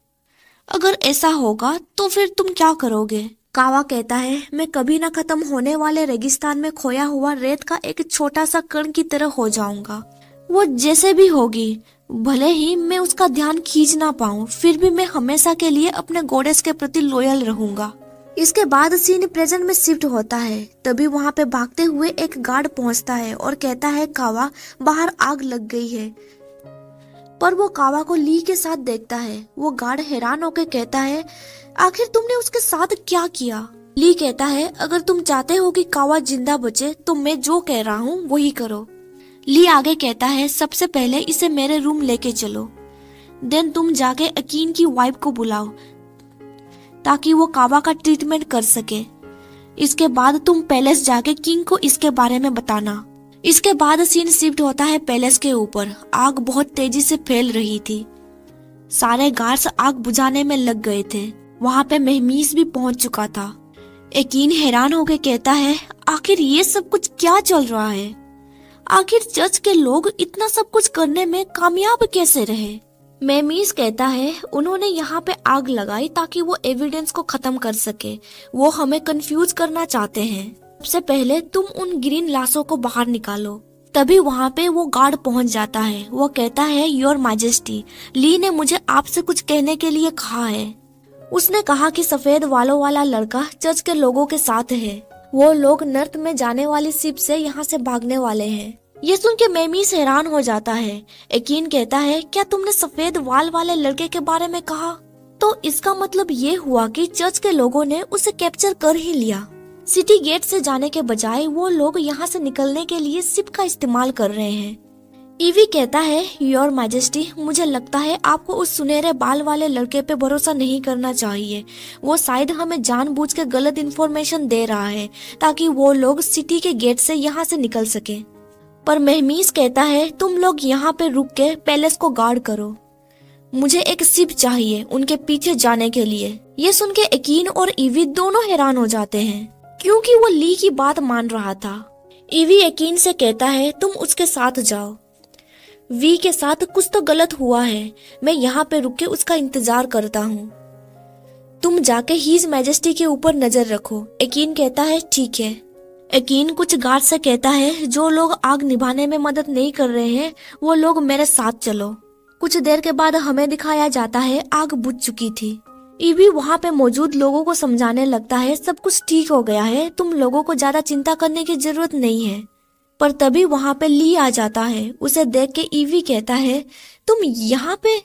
अगर ऐसा होगा तो फिर तुम क्या करोगे? कावा कहता है मैं कभी ना खत्म होने वाले रेगिस्तान में खोया हुआ रेत का एक छोटा सा कण की तरह हो जाऊंगा। वो जैसे भी होगी, भले ही मैं उसका ध्यान खींच ना पाऊं, फिर भी मैं हमेशा के लिए अपने गॉडेस के प्रति लॉयल रहूंगा। इसके बाद सीन प्रेजेंट में शिफ्ट होता है। तभी वहाँ पे भागते हुए एक गार्ड पहुँचता है और कहता है कावा बाहर आग लग गई है। पर वो कावा को ली के साथ देखता है। वो गार्ड हैरान होकर कहता है आखिर तुमने उसके साथ क्या किया? ली कहता है अगर तुम चाहते हो कि कावा जिंदा बचे तो मैं जो कह रहा हूँ वही करो। ली आगे कहता है सबसे पहले इसे मेरे रूम लेके चलो। देन तुम जाके अकीन की वाइफ को बुलाओ ताकि वो कावा का ट्रीटमेंट कर सके। इसके बाद तुम पैलेस जाके किंग को इसके बारे में बताना। इसके बाद सीन शिफ्ट होता है पैलेस के ऊपर। आग बहुत तेजी से फैल रही थी। सारे गार्ड्स आग बुझाने में लग गए थे। वहाँ पे महमीस भी पहुंच चुका था। यकीन हैरान होकर कहता है आखिर ये सब कुछ क्या चल रहा है? आखिर चर्च के लोग इतना सब कुछ करने में कामयाब कैसे रहे? मेमीस कहता है उन्होंने यहाँ पे आग लगाई ताकि वो एविडेंस को खत्म कर सके। वो हमें कंफ्यूज करना चाहते हैं। सबसे पहले तुम उन ग्रीन लाशों को बाहर निकालो। तभी वहाँ पे वो गार्ड पहुँच जाता है। वो कहता है योर मैजेस्टी, ली ने मुझे आपसे कुछ कहने के लिए कहा है। उसने कहा कि सफेद बालों वाला लड़का चर्च के लोगों के साथ है। वो लोग नर्थ में जाने वाली शिप से यहाँ से भागने वाले हैं। ये सुन के मेमीस हैरान हो जाता है। यकीन कहता है क्या तुमने सफेद बाल वाले लड़के के बारे में कहा? तो इसका मतलब ये हुआ कि चर्च के लोगों ने उसे कैप्चर कर ही लिया। सिटी गेट से जाने के बजाय वो लोग यहाँ से निकलने के लिए शिप का इस्तेमाल कर रहे हैं। ईवी कहता है योर मैजेस्टी, मुझे लगता है आपको उस सुनहरे बाल वाले लड़के पे भरोसा नहीं करना चाहिए। वो शायद हमें जानबूझ के गलत इन्फॉर्मेशन दे रहा है ताकि वो लोग सिटी के गेट से यहाँ से निकल सके। पर महमीस कहता है तुम लोग यहाँ पे रुक के पैलेस को गार्ड करो। मुझे एक शिप चाहिए उनके पीछे जाने के लिए। ये सुन के यकीन और ईवी दोनों हैरान हो जाते हैं क्योंकि वो ली की बात मान रहा था। ईवी यकीन से कहता है तुम उसके साथ जाओ। वी के साथ कुछ तो गलत हुआ है। मैं यहाँ पे रुक के उसका इंतजार करता हूँ। तुम जाके हीज मैजेस्टी के ऊपर नजर रखो। यकीन कहता है ठीक है। यकीन कुछ गार्ड से कहता है जो लोग आग निभाने में मदद नहीं कर रहे हैं वो लोग मेरे साथ चलो। कुछ देर के बाद हमें दिखाया जाता है आग बुझ चुकी थी। ईवी वहाँ पे मौजूद लोगों को समझाने लगता है सब कुछ ठीक हो गया है, तुम लोगों को ज्यादा चिंता करने की जरूरत नहीं है। पर तभी वहाँ पे ली आ जाता है। उसे देख के ईवी कहता है तुम यहाँ पे?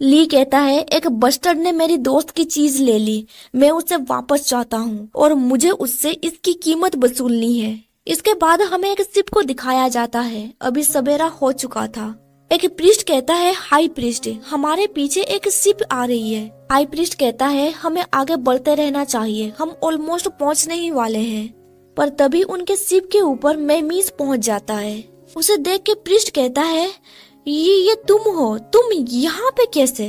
ली कहता है एक बस्टर्ड ने मेरी दोस्त की चीज ले ली। मैं उसे वापस चाहता हूँ और मुझे उससे इसकी कीमत वसूलनी है। इसके बाद हमें एक शिप को दिखाया जाता है। अभी सवेरा हो चुका था। एक प्रीस्ट कहता है हाई प्रीस्ट, हमारे पीछे एक शिप आ रही है। हाई प्रीस्ट कहता है हमें आगे बढ़ते रहना चाहिए, हम ऑलमोस्ट पहुँचने ही वाले हैं। पर तभी उनके शिप के ऊपर मेमीस पहुँच जाता है। उसे देख के प्रीस्ट कहता है ये तुम हो? तुम यहाँ पे कैसे?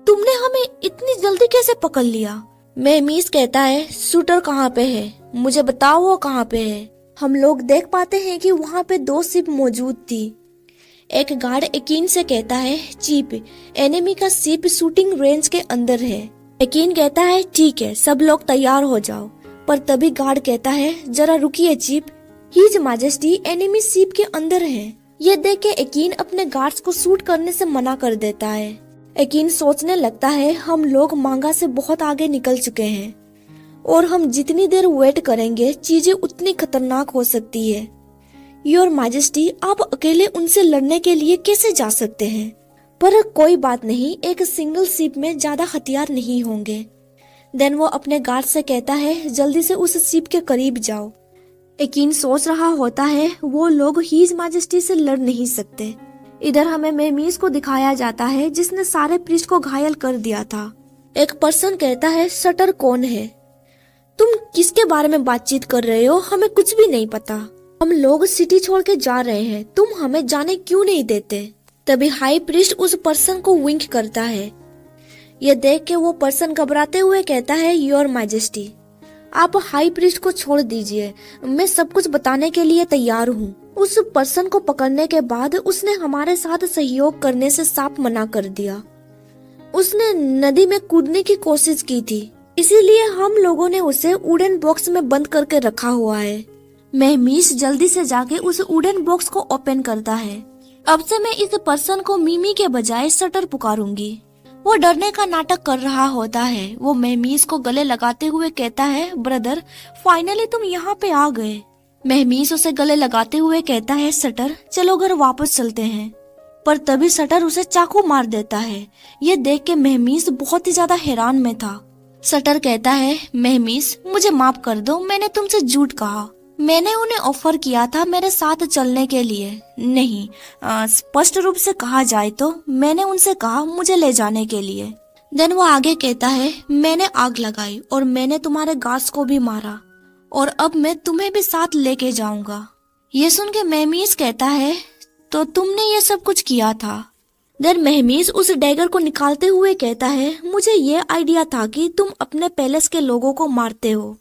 तुमने हमें इतनी जल्दी कैसे पकड़ लिया? मेमीस कहता है शूटर कहाँ पे है, मुझे बताओ वो कहाँ पे है। हम लोग देख पाते हैं कि वहाँ पे 2 शिप मौजूद थी। एक गार्ड यकीन से कहता है चीप, एनिमी का शिप शूटिंग रेंज के अंदर है। यकीन कहता है ठीक है, सब लोग तैयार हो जाओ। पर तभी गार्ड कहता है जरा रुकिए chief, his majesty enemy ship के अंदर है। ये देख के यकीन अपने गार्ड्स को शूट करने से मना कर देता है। यकीन सोचने लगता है हम लोग मांगा से बहुत आगे निकल चुके हैं। और हम जितनी देर वेट करेंगे चीजें उतनी खतरनाक हो सकती है। योर मैजेस्टी, आप अकेले उनसे लड़ने के लिए कैसे जा सकते हैं? पर कोई बात नहीं, एक सिंगल शिप में ज्यादा हथियार नहीं होंगे। देन वो अपने गार्ड से कहता है जल्दी से उस शिप के करीब जाओ। एकीन सोच रहा होता है वो लोग हीज मैजेस्टी से लड़ नहीं सकते। इधर हमें मेहमीस को दिखाया जाता है जिसने सारे प्रीस्ट को घायल कर दिया था। एक पर्सन कहता है शटर कौन है? तुम किसके बारे में बातचीत कर रहे हो? हमें कुछ भी नहीं पता। हम लोग सिटी छोड़ के जा रहे हैं, तुम हमें जाने क्यों नहीं देते? तभी हाई प्रीस्ट उस पर्सन को विंक करता है। यह देख के वो पर्सन घबराते हुए कहता है योर मैजेस्टी, आप हाई प्रीस्ट को छोड़ दीजिए, मैं सब कुछ बताने के लिए तैयार हूँ। उस पर्सन को पकड़ने के बाद उसने हमारे साथ सहयोग करने से साफ मना कर दिया। उसने नदी में कूदने की कोशिश की थी, इसीलिए हम लोगों ने उसे वुडन बॉक्स में बंद करके रखा हुआ है। मेहमीस जल्दी से जाके उस वुडन बॉक्स को ओपन करता है। अब से मैं इस पर्सन को मिमी के बजाय शटर पुकारूंगी। वो डरने का नाटक कर रहा होता है। वो मेहमीस को गले लगाते हुए कहता है ब्रदर, फाइनली तुम यहाँ पे आ गए। मेहमीस उसे गले लगाते हुए कहता है शटर, चलो घर वापस चलते हैं। पर तभी शटर उसे चाकू मार देता है। ये देख के मेहमीस बहुत ही ज्यादा हैरान में था। शटर कहता है मेहमीस, मुझे माफ कर दो, मैंने तुमसे झूठ कहा। मैंने उन्हें ऑफर किया था मेरे साथ चलने के लिए, नहीं स्पष्ट रूप से कहा जाए तो मैंने उनसे कहा मुझे ले जाने के लिए। देन वो आगे कहता है मैंने आग लगाई और मैंने तुम्हारे गार्ड्स को भी मारा और अब मैं तुम्हें भी साथ लेके जाऊंगा। ये सुन के मेहमीस कहता है तो तुमने ये सब कुछ किया था? देन मेहमीस उस डैगर को निकालते हुए कहता है मुझे ये आइडिया था कि तुम अपने पैलेस के लोगों को मारते हो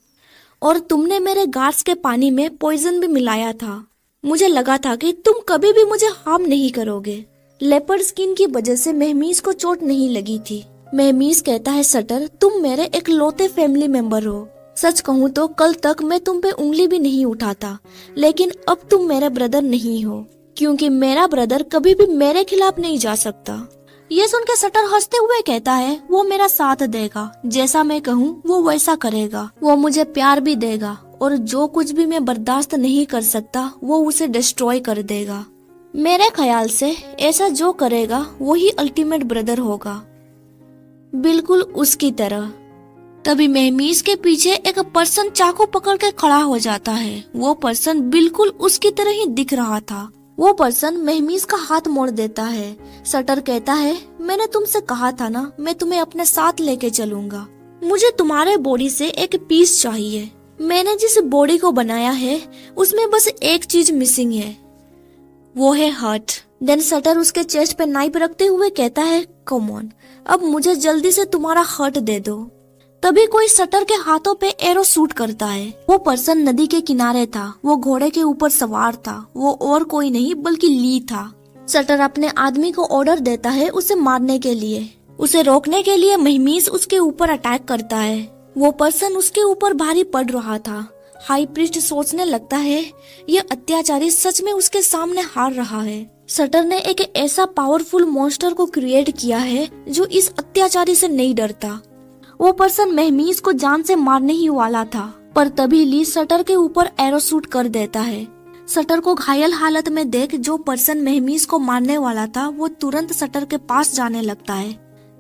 और तुमने मेरे गार्ड्स के पानी में पॉइजन भी मिलाया था। मुझे लगा था कि तुम कभी भी मुझे हार्म नहीं करोगे। लेपर्ड स्किन की वजह से मेहमीस को चोट नहीं लगी थी। मेहमीस कहता है शटर, तुम मेरे इकलौते फैमिली मेंबर हो। सच कहूँ तो कल तक मैं तुम पे उंगली भी नहीं उठाता, लेकिन अब तुम मेरे ब्रदर नहीं हो, क्योंकि मेरा ब्रदर कभी भी मेरे खिलाफ नहीं जा सकता। ये सुन के शटर हंसते हुए कहता है वो मेरा साथ देगा, जैसा मैं कहूँ वो वैसा करेगा। वो मुझे प्यार भी देगा और जो कुछ भी मैं बर्दाश्त नहीं कर सकता वो उसे डिस्ट्रॉय कर देगा। मेरे ख्याल से ऐसा जो करेगा वही अल्टीमेट ब्रदर होगा, बिल्कुल उसकी तरह। तभी मेहमीस के पीछे एक पर्सन चाकू पकड़ के खड़ा हो जाता है। वो पर्सन बिल्कुल उसकी तरह ही दिख रहा था। वो पर्सन मेहमीस का हाथ मोड़ देता है। शटर कहता है मैंने तुमसे कहा था ना, मैं तुम्हें अपने साथ लेके चलूंगा। मुझे तुम्हारे बॉडी से एक पीस चाहिए। मैंने जिस बॉडी को बनाया है उसमें बस एक चीज मिसिंग है, वो है हार्ट। देन शटर उसके चेस्ट पे नाइफ रखते हुए कहता है कम ऑन, अब मुझे जल्दी से तुम्हारा हार्ट दे दो। तभी कोई शटर के हाथों पे एरो शूट करता है। वो पर्सन नदी के किनारे था। वो घोड़े के ऊपर सवार था। वो और कोई नहीं बल्कि ली था। शटर अपने आदमी को ऑर्डर देता है उसे मारने के लिए। उसे रोकने के लिए मेहमीस उसके ऊपर अटैक करता है। वो पर्सन उसके ऊपर भारी पड़ रहा था। हाई प्रीस्ट सोचने लगता है ये अत्याचारी सच में उसके सामने हार रहा है। शटर ने एक ऐसा पावरफुल मॉन्स्टर को क्रिएट किया है जो इस अत्याचारी से नहीं डरता। वो पर्सन मेहमीस को जान से मारने ही वाला था, पर तभी ली शटर के ऊपर एरो शूट कर देता है। शटर को घायल हालत में देख जो पर्सन मेहमीस को मारने वाला था वो तुरंत शटर के पास जाने लगता है।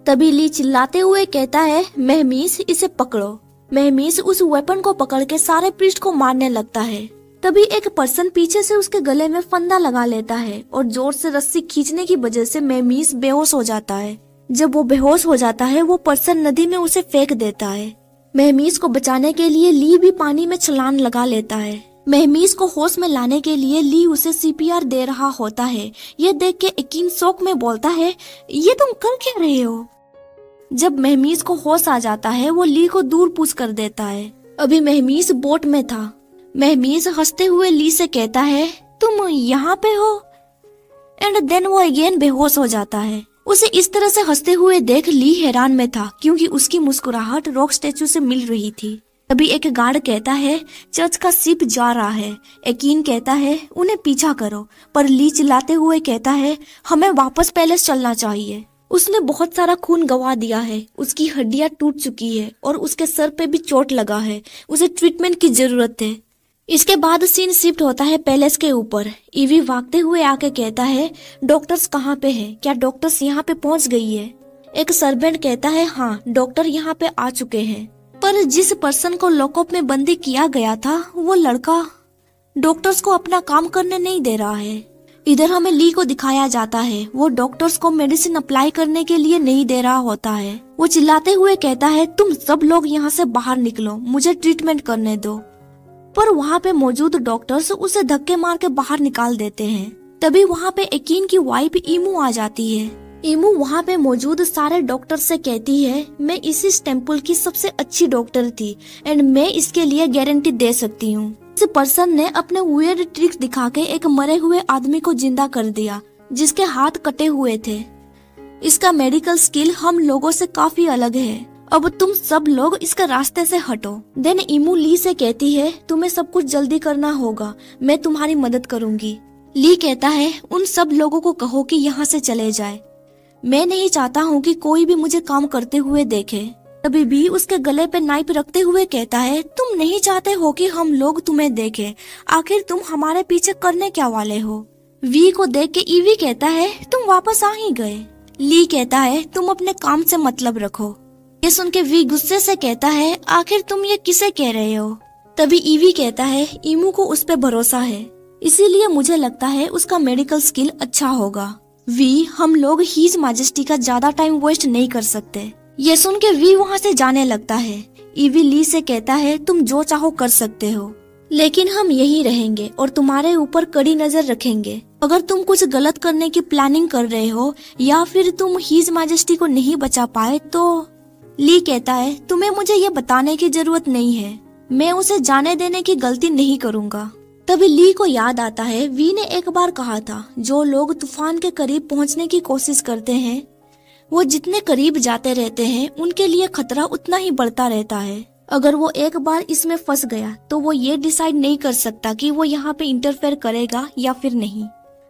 तभी ली चिल्लाते हुए कहता है मेहमीस, इसे पकड़ो। मेहमीस उस वेपन को पकड़ के सारे प्रीस्ट को मारने लगता है। तभी एक पर्सन पीछे से उसके गले में फंदा लगा लेता है और जोर से रस्सी खींचने की वजह से मेहमीस बेहोश हो जाता है। जब वो बेहोश हो जाता है वो पर्सन नदी में उसे फेंक देता है। मेहमीस को बचाने के लिए ली भी पानी में छलांग लगा लेता है। मेहमीस को होश में लाने के लिए ली उसे सीपीआर दे रहा होता है। ये देख के एकीन शौक में बोलता है ये तुम कर क्या रहे हो? जब मेहमीस को होश आ जाता है वो ली को दूर पुश कर देता है। अभी मेहमीस बोट में था। मेहमीस हंसते हुए ली से कहता है तुम यहाँ पे हो, एंड देन वो अगेन बेहोश हो जाता है। उसे इस तरह से हंसते हुए देख ली हैरान में था क्योंकि उसकी मुस्कुराहट रॉक स्टैचू से मिल रही थी। तभी एक गार्ड कहता है चर्च का शिप जा रहा है। एकीन कहता है उन्हें पीछा करो, पर ली चिल्लाते हुए कहता है हमें वापस पैलेस चलना चाहिए। उसने बहुत सारा खून गवा दिया है, उसकी हड्डियां टूट चुकी है और उसके सर पे भी चोट लगा है, उसे ट्रीटमेंट की जरूरत है। इसके बाद सीन शिफ्ट होता है पैलेस के ऊपर। ईवी भागते हुए आके कहता है, डॉक्टर्स कहाँ पे है? क्या डॉक्टर्स यहाँ पे पहुँच गई है? एक सर्वेंट कहता है, हाँ डॉक्टर यहाँ पे आ चुके हैं। पर जिस पर्सन को लॉकअप में बंदी किया गया था वो लड़का डॉक्टर्स को अपना काम करने नहीं दे रहा है। इधर हमें ली को दिखाया जाता है, वो डॉक्टर्स को मेडिसिन अप्लाई करने के लिए नहीं दे रहा होता है। वो चिल्लाते हुए कहता है, तुम सब लोग यहाँ से बाहर निकलो, मुझे ट्रीटमेंट करने दो। पर वहाँ पे मौजूद डॉक्टर्स उसे धक्के मार के बाहर निकाल देते हैं। तभी वहाँ पे एकीन की वाइफ ईमू आ जाती है। ईमू वहाँ पे मौजूद सारे डॉक्टर से कहती है, मैं इस टेम्पल की सबसे अच्छी डॉक्टर थी एंड मैं इसके लिए गारंटी दे सकती हूँ। इस पर्सन ने अपने वियर्ड ट्रिक्स दिखा के एक मरे हुए आदमी को जिंदा कर दिया जिसके हाथ कटे हुए थे। इसका मेडिकल स्किल हम लोगों से काफी अलग है। अब तुम सब लोग इसके रास्ते से हटो। देन ईमू ली से कहती है, तुम्हें सब कुछ जल्दी करना होगा, मैं तुम्हारी मदद करूंगी। ली कहता है, उन सब लोगों को कहो कि यहाँ से चले जाए, मैं नहीं चाहता हूँ कि कोई भी मुझे काम करते हुए देखे। तभी भी उसके गले पे नाइफ रखते हुए कहता है, तुम नहीं चाहते हो कि हम लोग तुम्हें देखें, आखिर तुम हमारे पीछे करने क्या वाले हो? वी को देख के ईवी कहता है, तुम वापस आ ही गए। ली कहता है, तुम अपने काम से मतलब रखो। ये सुन के वी गुस्से से कहता है, आखिर तुम ये किसे कह रहे हो? तभी ईवी कहता है, ईमू को उस पे भरोसा है, इसीलिए मुझे लगता है उसका मेडिकल स्किल अच्छा होगा। वी, हम लोग हीज मैजेस्टी का ज्यादा टाइम वेस्ट नहीं कर सकते। ये सुन के वी वहाँ से जाने लगता है। ईवी ली से कहता है, तुम जो चाहो कर सकते हो, लेकिन हम यही रहेंगे और तुम्हारे ऊपर कड़ी नजर रखेंगे। अगर तुम कुछ गलत करने की प्लानिंग कर रहे हो या फिर तुम हीज मैजेस्टी को नहीं बचा पाए तो। ली कहता है, तुम्हें मुझे ये बताने की जरूरत नहीं है, मैं उसे जाने देने की गलती नहीं करूँगा। तभी ली को याद आता है, वी ने एक बार कहा था, जो लोग तूफान के करीब पहुंचने की कोशिश करते हैं वो जितने करीब जाते रहते हैं उनके लिए खतरा उतना ही बढ़ता रहता है। अगर वो एक बार इसमें फंस गया तो वो ये डिसाइड नहीं कर सकता कि वो यहाँ पे इंटरफेयर करेगा या फिर नहीं।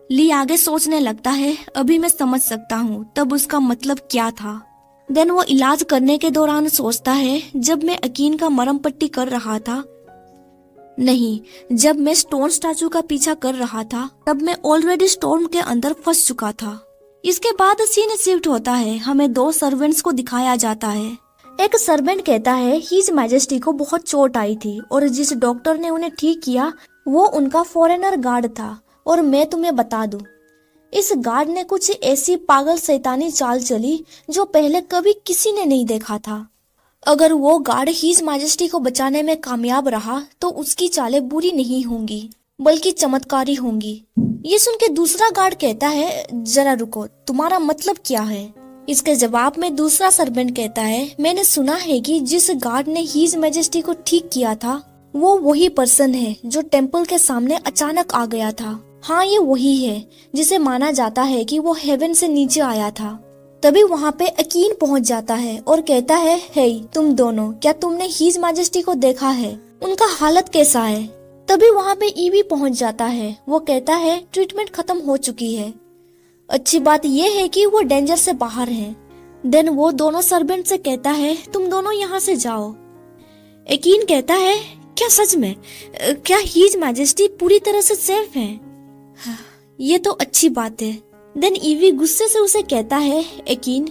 ली आगे सोचने लगता है, अभी मैं समझ सकता हूँ तब उसका मतलब क्या था। देन वो इलाज करने के दौरान सोचता है, जब मैं यकीन का मरहम पट्टी कर रहा था, नहीं, जब मैं स्टोन स्टैचू का पीछा कर रहा था तब मैं ऑलरेडी स्टोन के अंदर फंस चुका था। इसके बाद सीन शिफ्ट होता है, हमें दो सर्वेंट्स को दिखाया जाता है। एक सर्वेंट कहता है, हीज मैजेस्टी को बहुत चोट आई थी और जिस डॉक्टर ने उन्हें ठीक किया वो उनका फॉरेनर गार्ड था। और मैं तुम्हें बता दूं, इस गार्ड ने कुछ ऐसी पागल शैतानी चाल चली जो पहले कभी किसी ने नहीं देखा था। अगर वो गार्ड हीज मैजेस्टी को बचाने में कामयाब रहा तो उसकी चालें बुरी नहीं होंगी बल्कि चमत्कारी होंगी। ये सुन के दूसरा गार्ड कहता है, जरा रुको, तुम्हारा मतलब क्या है? इसके जवाब में दूसरा सर्वेंट कहता है, मैंने सुना है कि जिस गार्ड ने हीज मैजेस्टी को ठीक किया था वो वही पर्सन है जो टेम्पल के सामने अचानक आ गया था। हाँ, ये वही है जिसे माना जाता है कि वो हेवन से नीचे आया था। तभी वहाँ पे यकीन पहुँच जाता है और कहता है, हे तुम दोनों, क्या तुमने हीज मैजेस्टी को देखा है? उनका हालत कैसा है? तभी वहाँ पे ईवी पहुँच जाता है। वो कहता है, ट्रीटमेंट खत्म हो चुकी है, अच्छी बात ये है कि वो डेंजर से बाहर है। देन वो दोनों सर्वेंट से कहता है, तुम दोनों यहाँ से जाओ। यकीन कहता है, क्या सच में? क्या हीज मैजेस्टी पूरी तरह से सेफ है? ये तो अच्छी बात है। देन ईवी गुस्से से उसे कहता है, यकीन,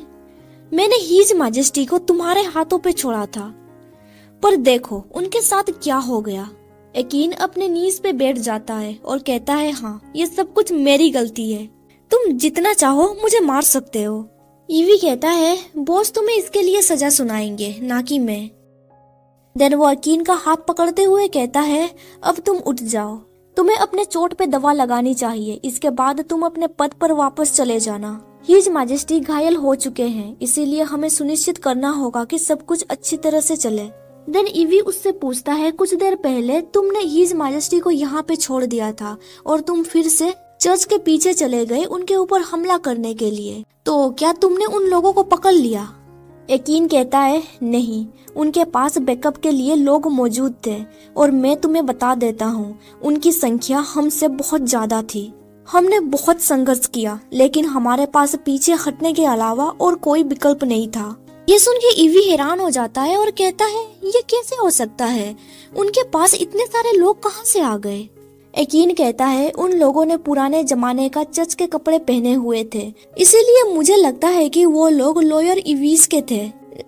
मैंने हीज मैजेस्टी को तुम्हारे हाथों पे छोड़ा था, पर देखो उनके साथ क्या हो गया। यकीन अपने नीज पे बैठ जाता है और कहता है, हाँ ये सब कुछ मेरी गलती है, तुम जितना चाहो मुझे मार सकते हो। ईवी कहता है, बॉस तुम्हें इसके लिए सजा सुनाएंगे, ना कि मैं। देन वो यकीन का हाथ पकड़ते हुए कहता है, अब तुम उठ जाओ, तुम्हें अपने चोट पे दवा लगानी चाहिए, इसके बाद तुम अपने पद पर वापस चले जाना। हीज मैजेस्टी घायल हो चुके हैं, इसीलिए हमें सुनिश्चित करना होगा कि सब कुछ अच्छी तरह से चले। देन ईवी उससे पूछता है, कुछ देर पहले तुमने हीज मैजेस्टी को यहाँ पे छोड़ दिया था और तुम फिर से चर्च के पीछे चले गए उनके ऊपर हमला करने के लिए, तो क्या तुमने उन लोगों को पकड़ लिया? यकीन कहता है, नहीं, उनके पास बैकअप के लिए लोग मौजूद थे और मैं तुम्हें बता देता हूँ, उनकी संख्या हमसे बहुत ज्यादा थी। हमने बहुत संघर्ष किया, लेकिन हमारे पास पीछे हटने के अलावा और कोई विकल्प नहीं था। ये सुन के ईवी हैरान हो जाता है और कहता है ये कैसे हो सकता है, उनके पास इतने सारे लोग कहाँ से आ गए। यकीन कहता है उन लोगों ने पुराने जमाने का चर्च के कपड़े पहने हुए थे, इसीलिए मुझे लगता है कि वो लोग लॉयर इवीज के थे,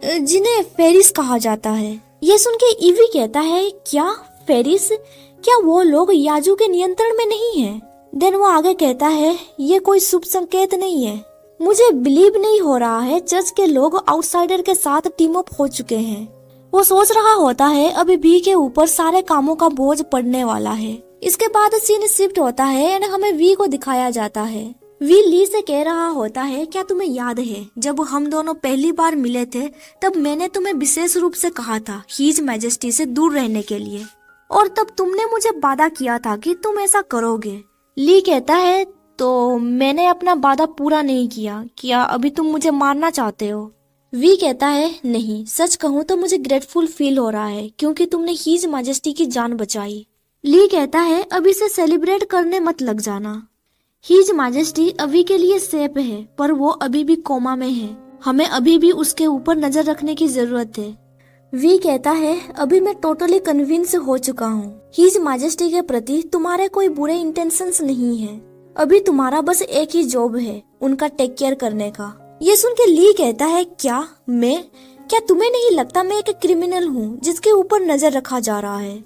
जिन्हें फेरिस कहा जाता है। ये सुन के ईवी कहता है क्या फेरिस, क्या वो लोग याजू के नियंत्रण में नहीं है? देन वो आगे कहता है ये कोई शुभ संकेत नहीं है, मुझे बिलीव नहीं हो रहा है चर्च के लोग आउटसाइडर के साथ टीम अप हो चुके हैं। वो सोच रहा होता है अभी भी के ऊपर सारे कामों का बोझ पड़ने वाला है। इसके बाद सीन शिफ्ट होता है एंड हमें वी को दिखाया जाता है। वी ली से कह रहा होता है क्या तुम्हें याद है जब हम दोनों पहली बार मिले थे तब मैंने तुम्हें विशेष रूप से कहा था हीज मैजेस्टी से दूर रहने के लिए, और तब तुमने मुझे वादा किया था कि तुम ऐसा करोगे। ली कहता है तो मैंने अपना वादा पूरा नहीं किया, क्या अभी तुम मुझे मारना चाहते हो? वी कहता है नहीं, सच कहूँ तो मुझे ग्रेटफुल फील हो रहा है क्योंकि तुमने हीज मैजेस्टी की जान बचाई। ली कहता है अब इसे सेलिब्रेट करने मत लग जाना, हीज मैजेस्टी अभी के लिए सेफ है पर वो अभी भी कोमा में है, हमें अभी भी उसके ऊपर नजर रखने की जरूरत है। वी कहता है अभी मैं टोटली कन्विंस हो चुका हूँ, हीज मैजेस्टी के प्रति तुम्हारे कोई बुरे इंटेंशंस नहीं है, अभी तुम्हारा बस एक ही जॉब है उनका टेक केयर करने का। ये सुन के ली कहता है क्या तुम्हें नहीं लगता मैं एक क्रिमिनल हूँ जिसके ऊपर नजर रखा जा रहा है?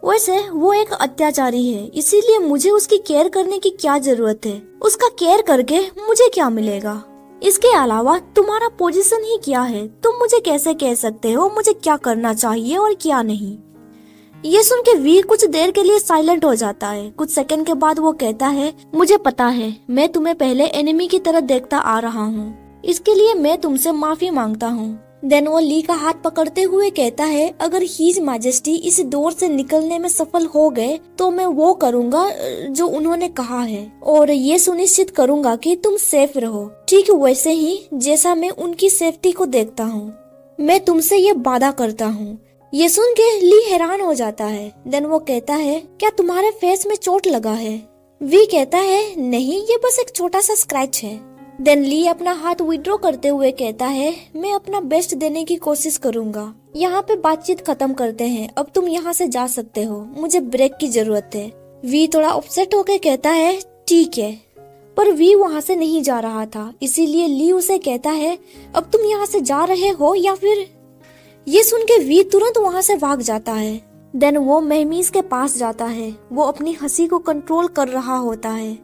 वैसे वो एक अत्याचारी है, इसीलिए मुझे उसकी केयर करने की क्या जरूरत है, उसका केयर करके मुझे क्या मिलेगा? इसके अलावा तुम्हारा पोजीशन ही क्या है, तुम मुझे कैसे कह सकते हो मुझे क्या करना चाहिए और क्या नहीं? ये सुन के वी कुछ देर के लिए साइलेंट हो जाता है। कुछ सेकंड के बाद वो कहता है मुझे पता है मैं तुम्हें पहले एनिमी की तरह देखता आ रहा हूँ, इसके लिए मैं तुमसे माफी मांगता हूँ। देन वो ली का हाथ पकड़ते हुए कहता है अगर हीज मैजेस्टी इस दौर से निकलने में सफल हो गए तो मैं वो करूँगा जो उन्होंने कहा है और ये सुनिश्चित करूँगा कि तुम सेफ रहो, ठीक वैसे ही जैसा मैं उनकी सेफ्टी को देखता हूँ। मैं तुमसे ये वादा करता हूँ। ये सुन के ली हैरान हो जाता है। देन वो कहता है क्या तुम्हारे फेस में चोट लगा है? वी कहता है नहीं, ये बस एक छोटा सा स्क्रैच है। देन ली अपना हाथ विड्रॉ करते हुए कहता है मैं अपना बेस्ट देने की कोशिश करूंगा। यहाँ पे बातचीत खत्म करते हैं, अब तुम यहाँ से जा सकते हो, मुझे ब्रेक की जरूरत है। वी थोड़ा अपसेट होकर कहता है ठीक है, पर वी वहाँ से नहीं जा रहा था, इसीलिए ली उसे कहता है अब तुम यहाँ से जा रहे हो या फिर? ये सुन के वी तुरंत वहाँ से भाग जाता है। देन वो महमीज के पास जाता है, वो अपनी हंसी को कंट्रोल कर रहा होता है।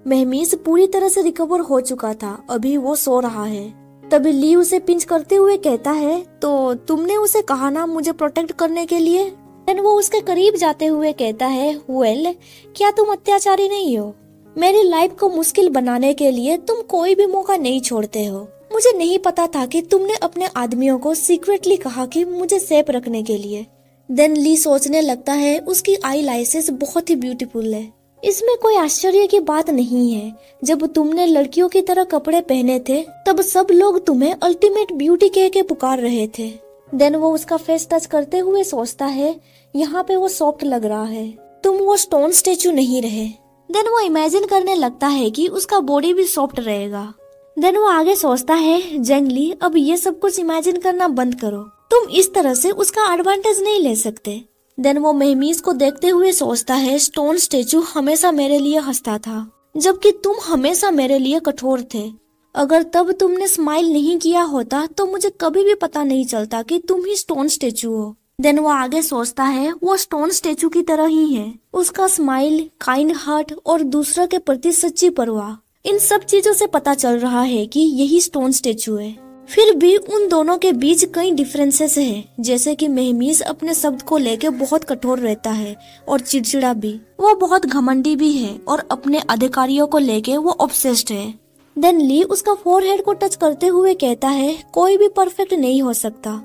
महमीज पूरी तरह से रिकवर हो चुका था, अभी वो सो रहा है। तभी ली उसे पिंच करते हुए कहता है तो तुमने उसे कहा ना मुझे प्रोटेक्ट करने के लिए? देन वो उसके करीब जाते हुए कहता है वेल, क्या तुम अत्याचारी नहीं हो? मेरी लाइफ को मुश्किल बनाने के लिए तुम कोई भी मौका नहीं छोड़ते हो। मुझे नहीं पता था कि तुमने अपने आदमियों को सीक्रेटली कहा कि मुझे सेफ रखने के लिए। देन ली सोचने लगता है उसकी आई लाइसेस बहुत ही ब्यूटीफुल है, इसमें कोई आश्चर्य की बात नहीं है। जब तुमने लड़कियों की तरह कपड़े पहने थे तब सब लोग तुम्हें अल्टीमेट ब्यूटी कह के पुकार रहे थे। देन वो उसका फेस टच करते हुए सोचता है यहाँ पे वो सॉफ्ट लग रहा है, तुम वो स्टोन स्टेचू नहीं रहे। देन वो इमेजिन करने लगता है कि उसका बॉडी भी सॉफ्ट रहेगा। देन वो आगे सोचता है जंगली अब ये सब कुछ इमेजिन करना बंद करो, तुम इस तरह से उसका एडवांटेज नहीं ले सकते। देन वो महमीज को देखते हुए सोचता है स्टोन स्टेचू हमेशा मेरे लिए हंसता था, जबकि तुम हमेशा मेरे लिए कठोर थे। अगर तब तुमने स्माइल नहीं किया होता तो मुझे कभी भी पता नहीं चलता कि तुम ही स्टोन स्टेचू हो। देन वो आगे सोचता है वो स्टोन स्टेचू की तरह ही है, उसका स्माइल, काइंड हार्ट और दूसरों के प्रति सच्ची परवाह, इन सब चीजों से पता चल रहा है कि यही स्टोन स्टेचू है। फिर भी उन दोनों के बीच कई डिफरेंसेस हैं, जैसे कि महमीज अपने शब्द को लेके बहुत कठोर रहता है और चिड़चिड़ा भी, वो बहुत घमंडी भी है और अपने अधिकारियों को लेके वो ऑब्सेस्ड है। देन ली उसका फोरहेड को टच करते हुए कहता है कोई भी परफेक्ट नहीं हो सकता,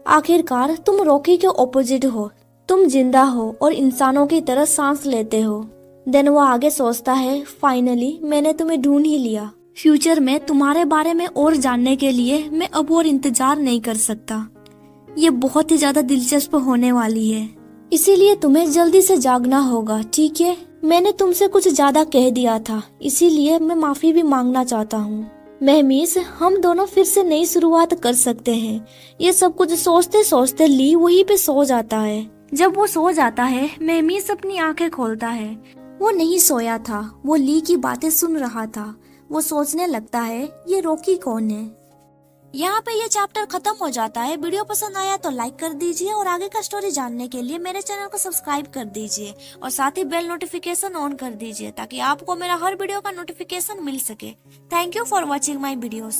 आखिरकार तुम रॉकी के ऑपोजिट हो, तुम जिंदा हो और इंसानों की तरह सांस लेते हो। देन वो आगे सोचता है फाइनली मैंने तुम्हें ढूंढ ही लिया, फ्यूचर में तुम्हारे बारे में और जानने के लिए मैं अब और इंतजार नहीं कर सकता, ये बहुत ही ज्यादा दिलचस्प होने वाली है। इसीलिए तुम्हें जल्दी से जागना होगा, ठीक है? मैंने तुमसे कुछ ज्यादा कह दिया था, इसीलिए मैं माफी भी मांगना चाहता हूँ। महमीस, हम दोनों फिर से नई शुरुआत कर सकते हैं। ये सब कुछ सोचते सोचते ली वहीं पे सो जाता है। जब वो सो जाता है, महमीस अपनी आंखें खोलता है। वो नहीं सोया था, वो ली की बातें सुन रहा था। वो सोचने लगता है, ये रॉकी कौन है? यहाँ पे ये चैप्टर खत्म हो जाता है। वीडियो पसंद आया तो लाइक कर दीजिए और आगे का स्टोरी जानने के लिए मेरे चैनल को सब्सक्राइब कर दीजिए और साथ ही बेल नोटिफिकेशन ऑन कर दीजिए ताकि आपको मेरा हर वीडियो का नोटिफिकेशन मिल सके। Thank you for watching my videos.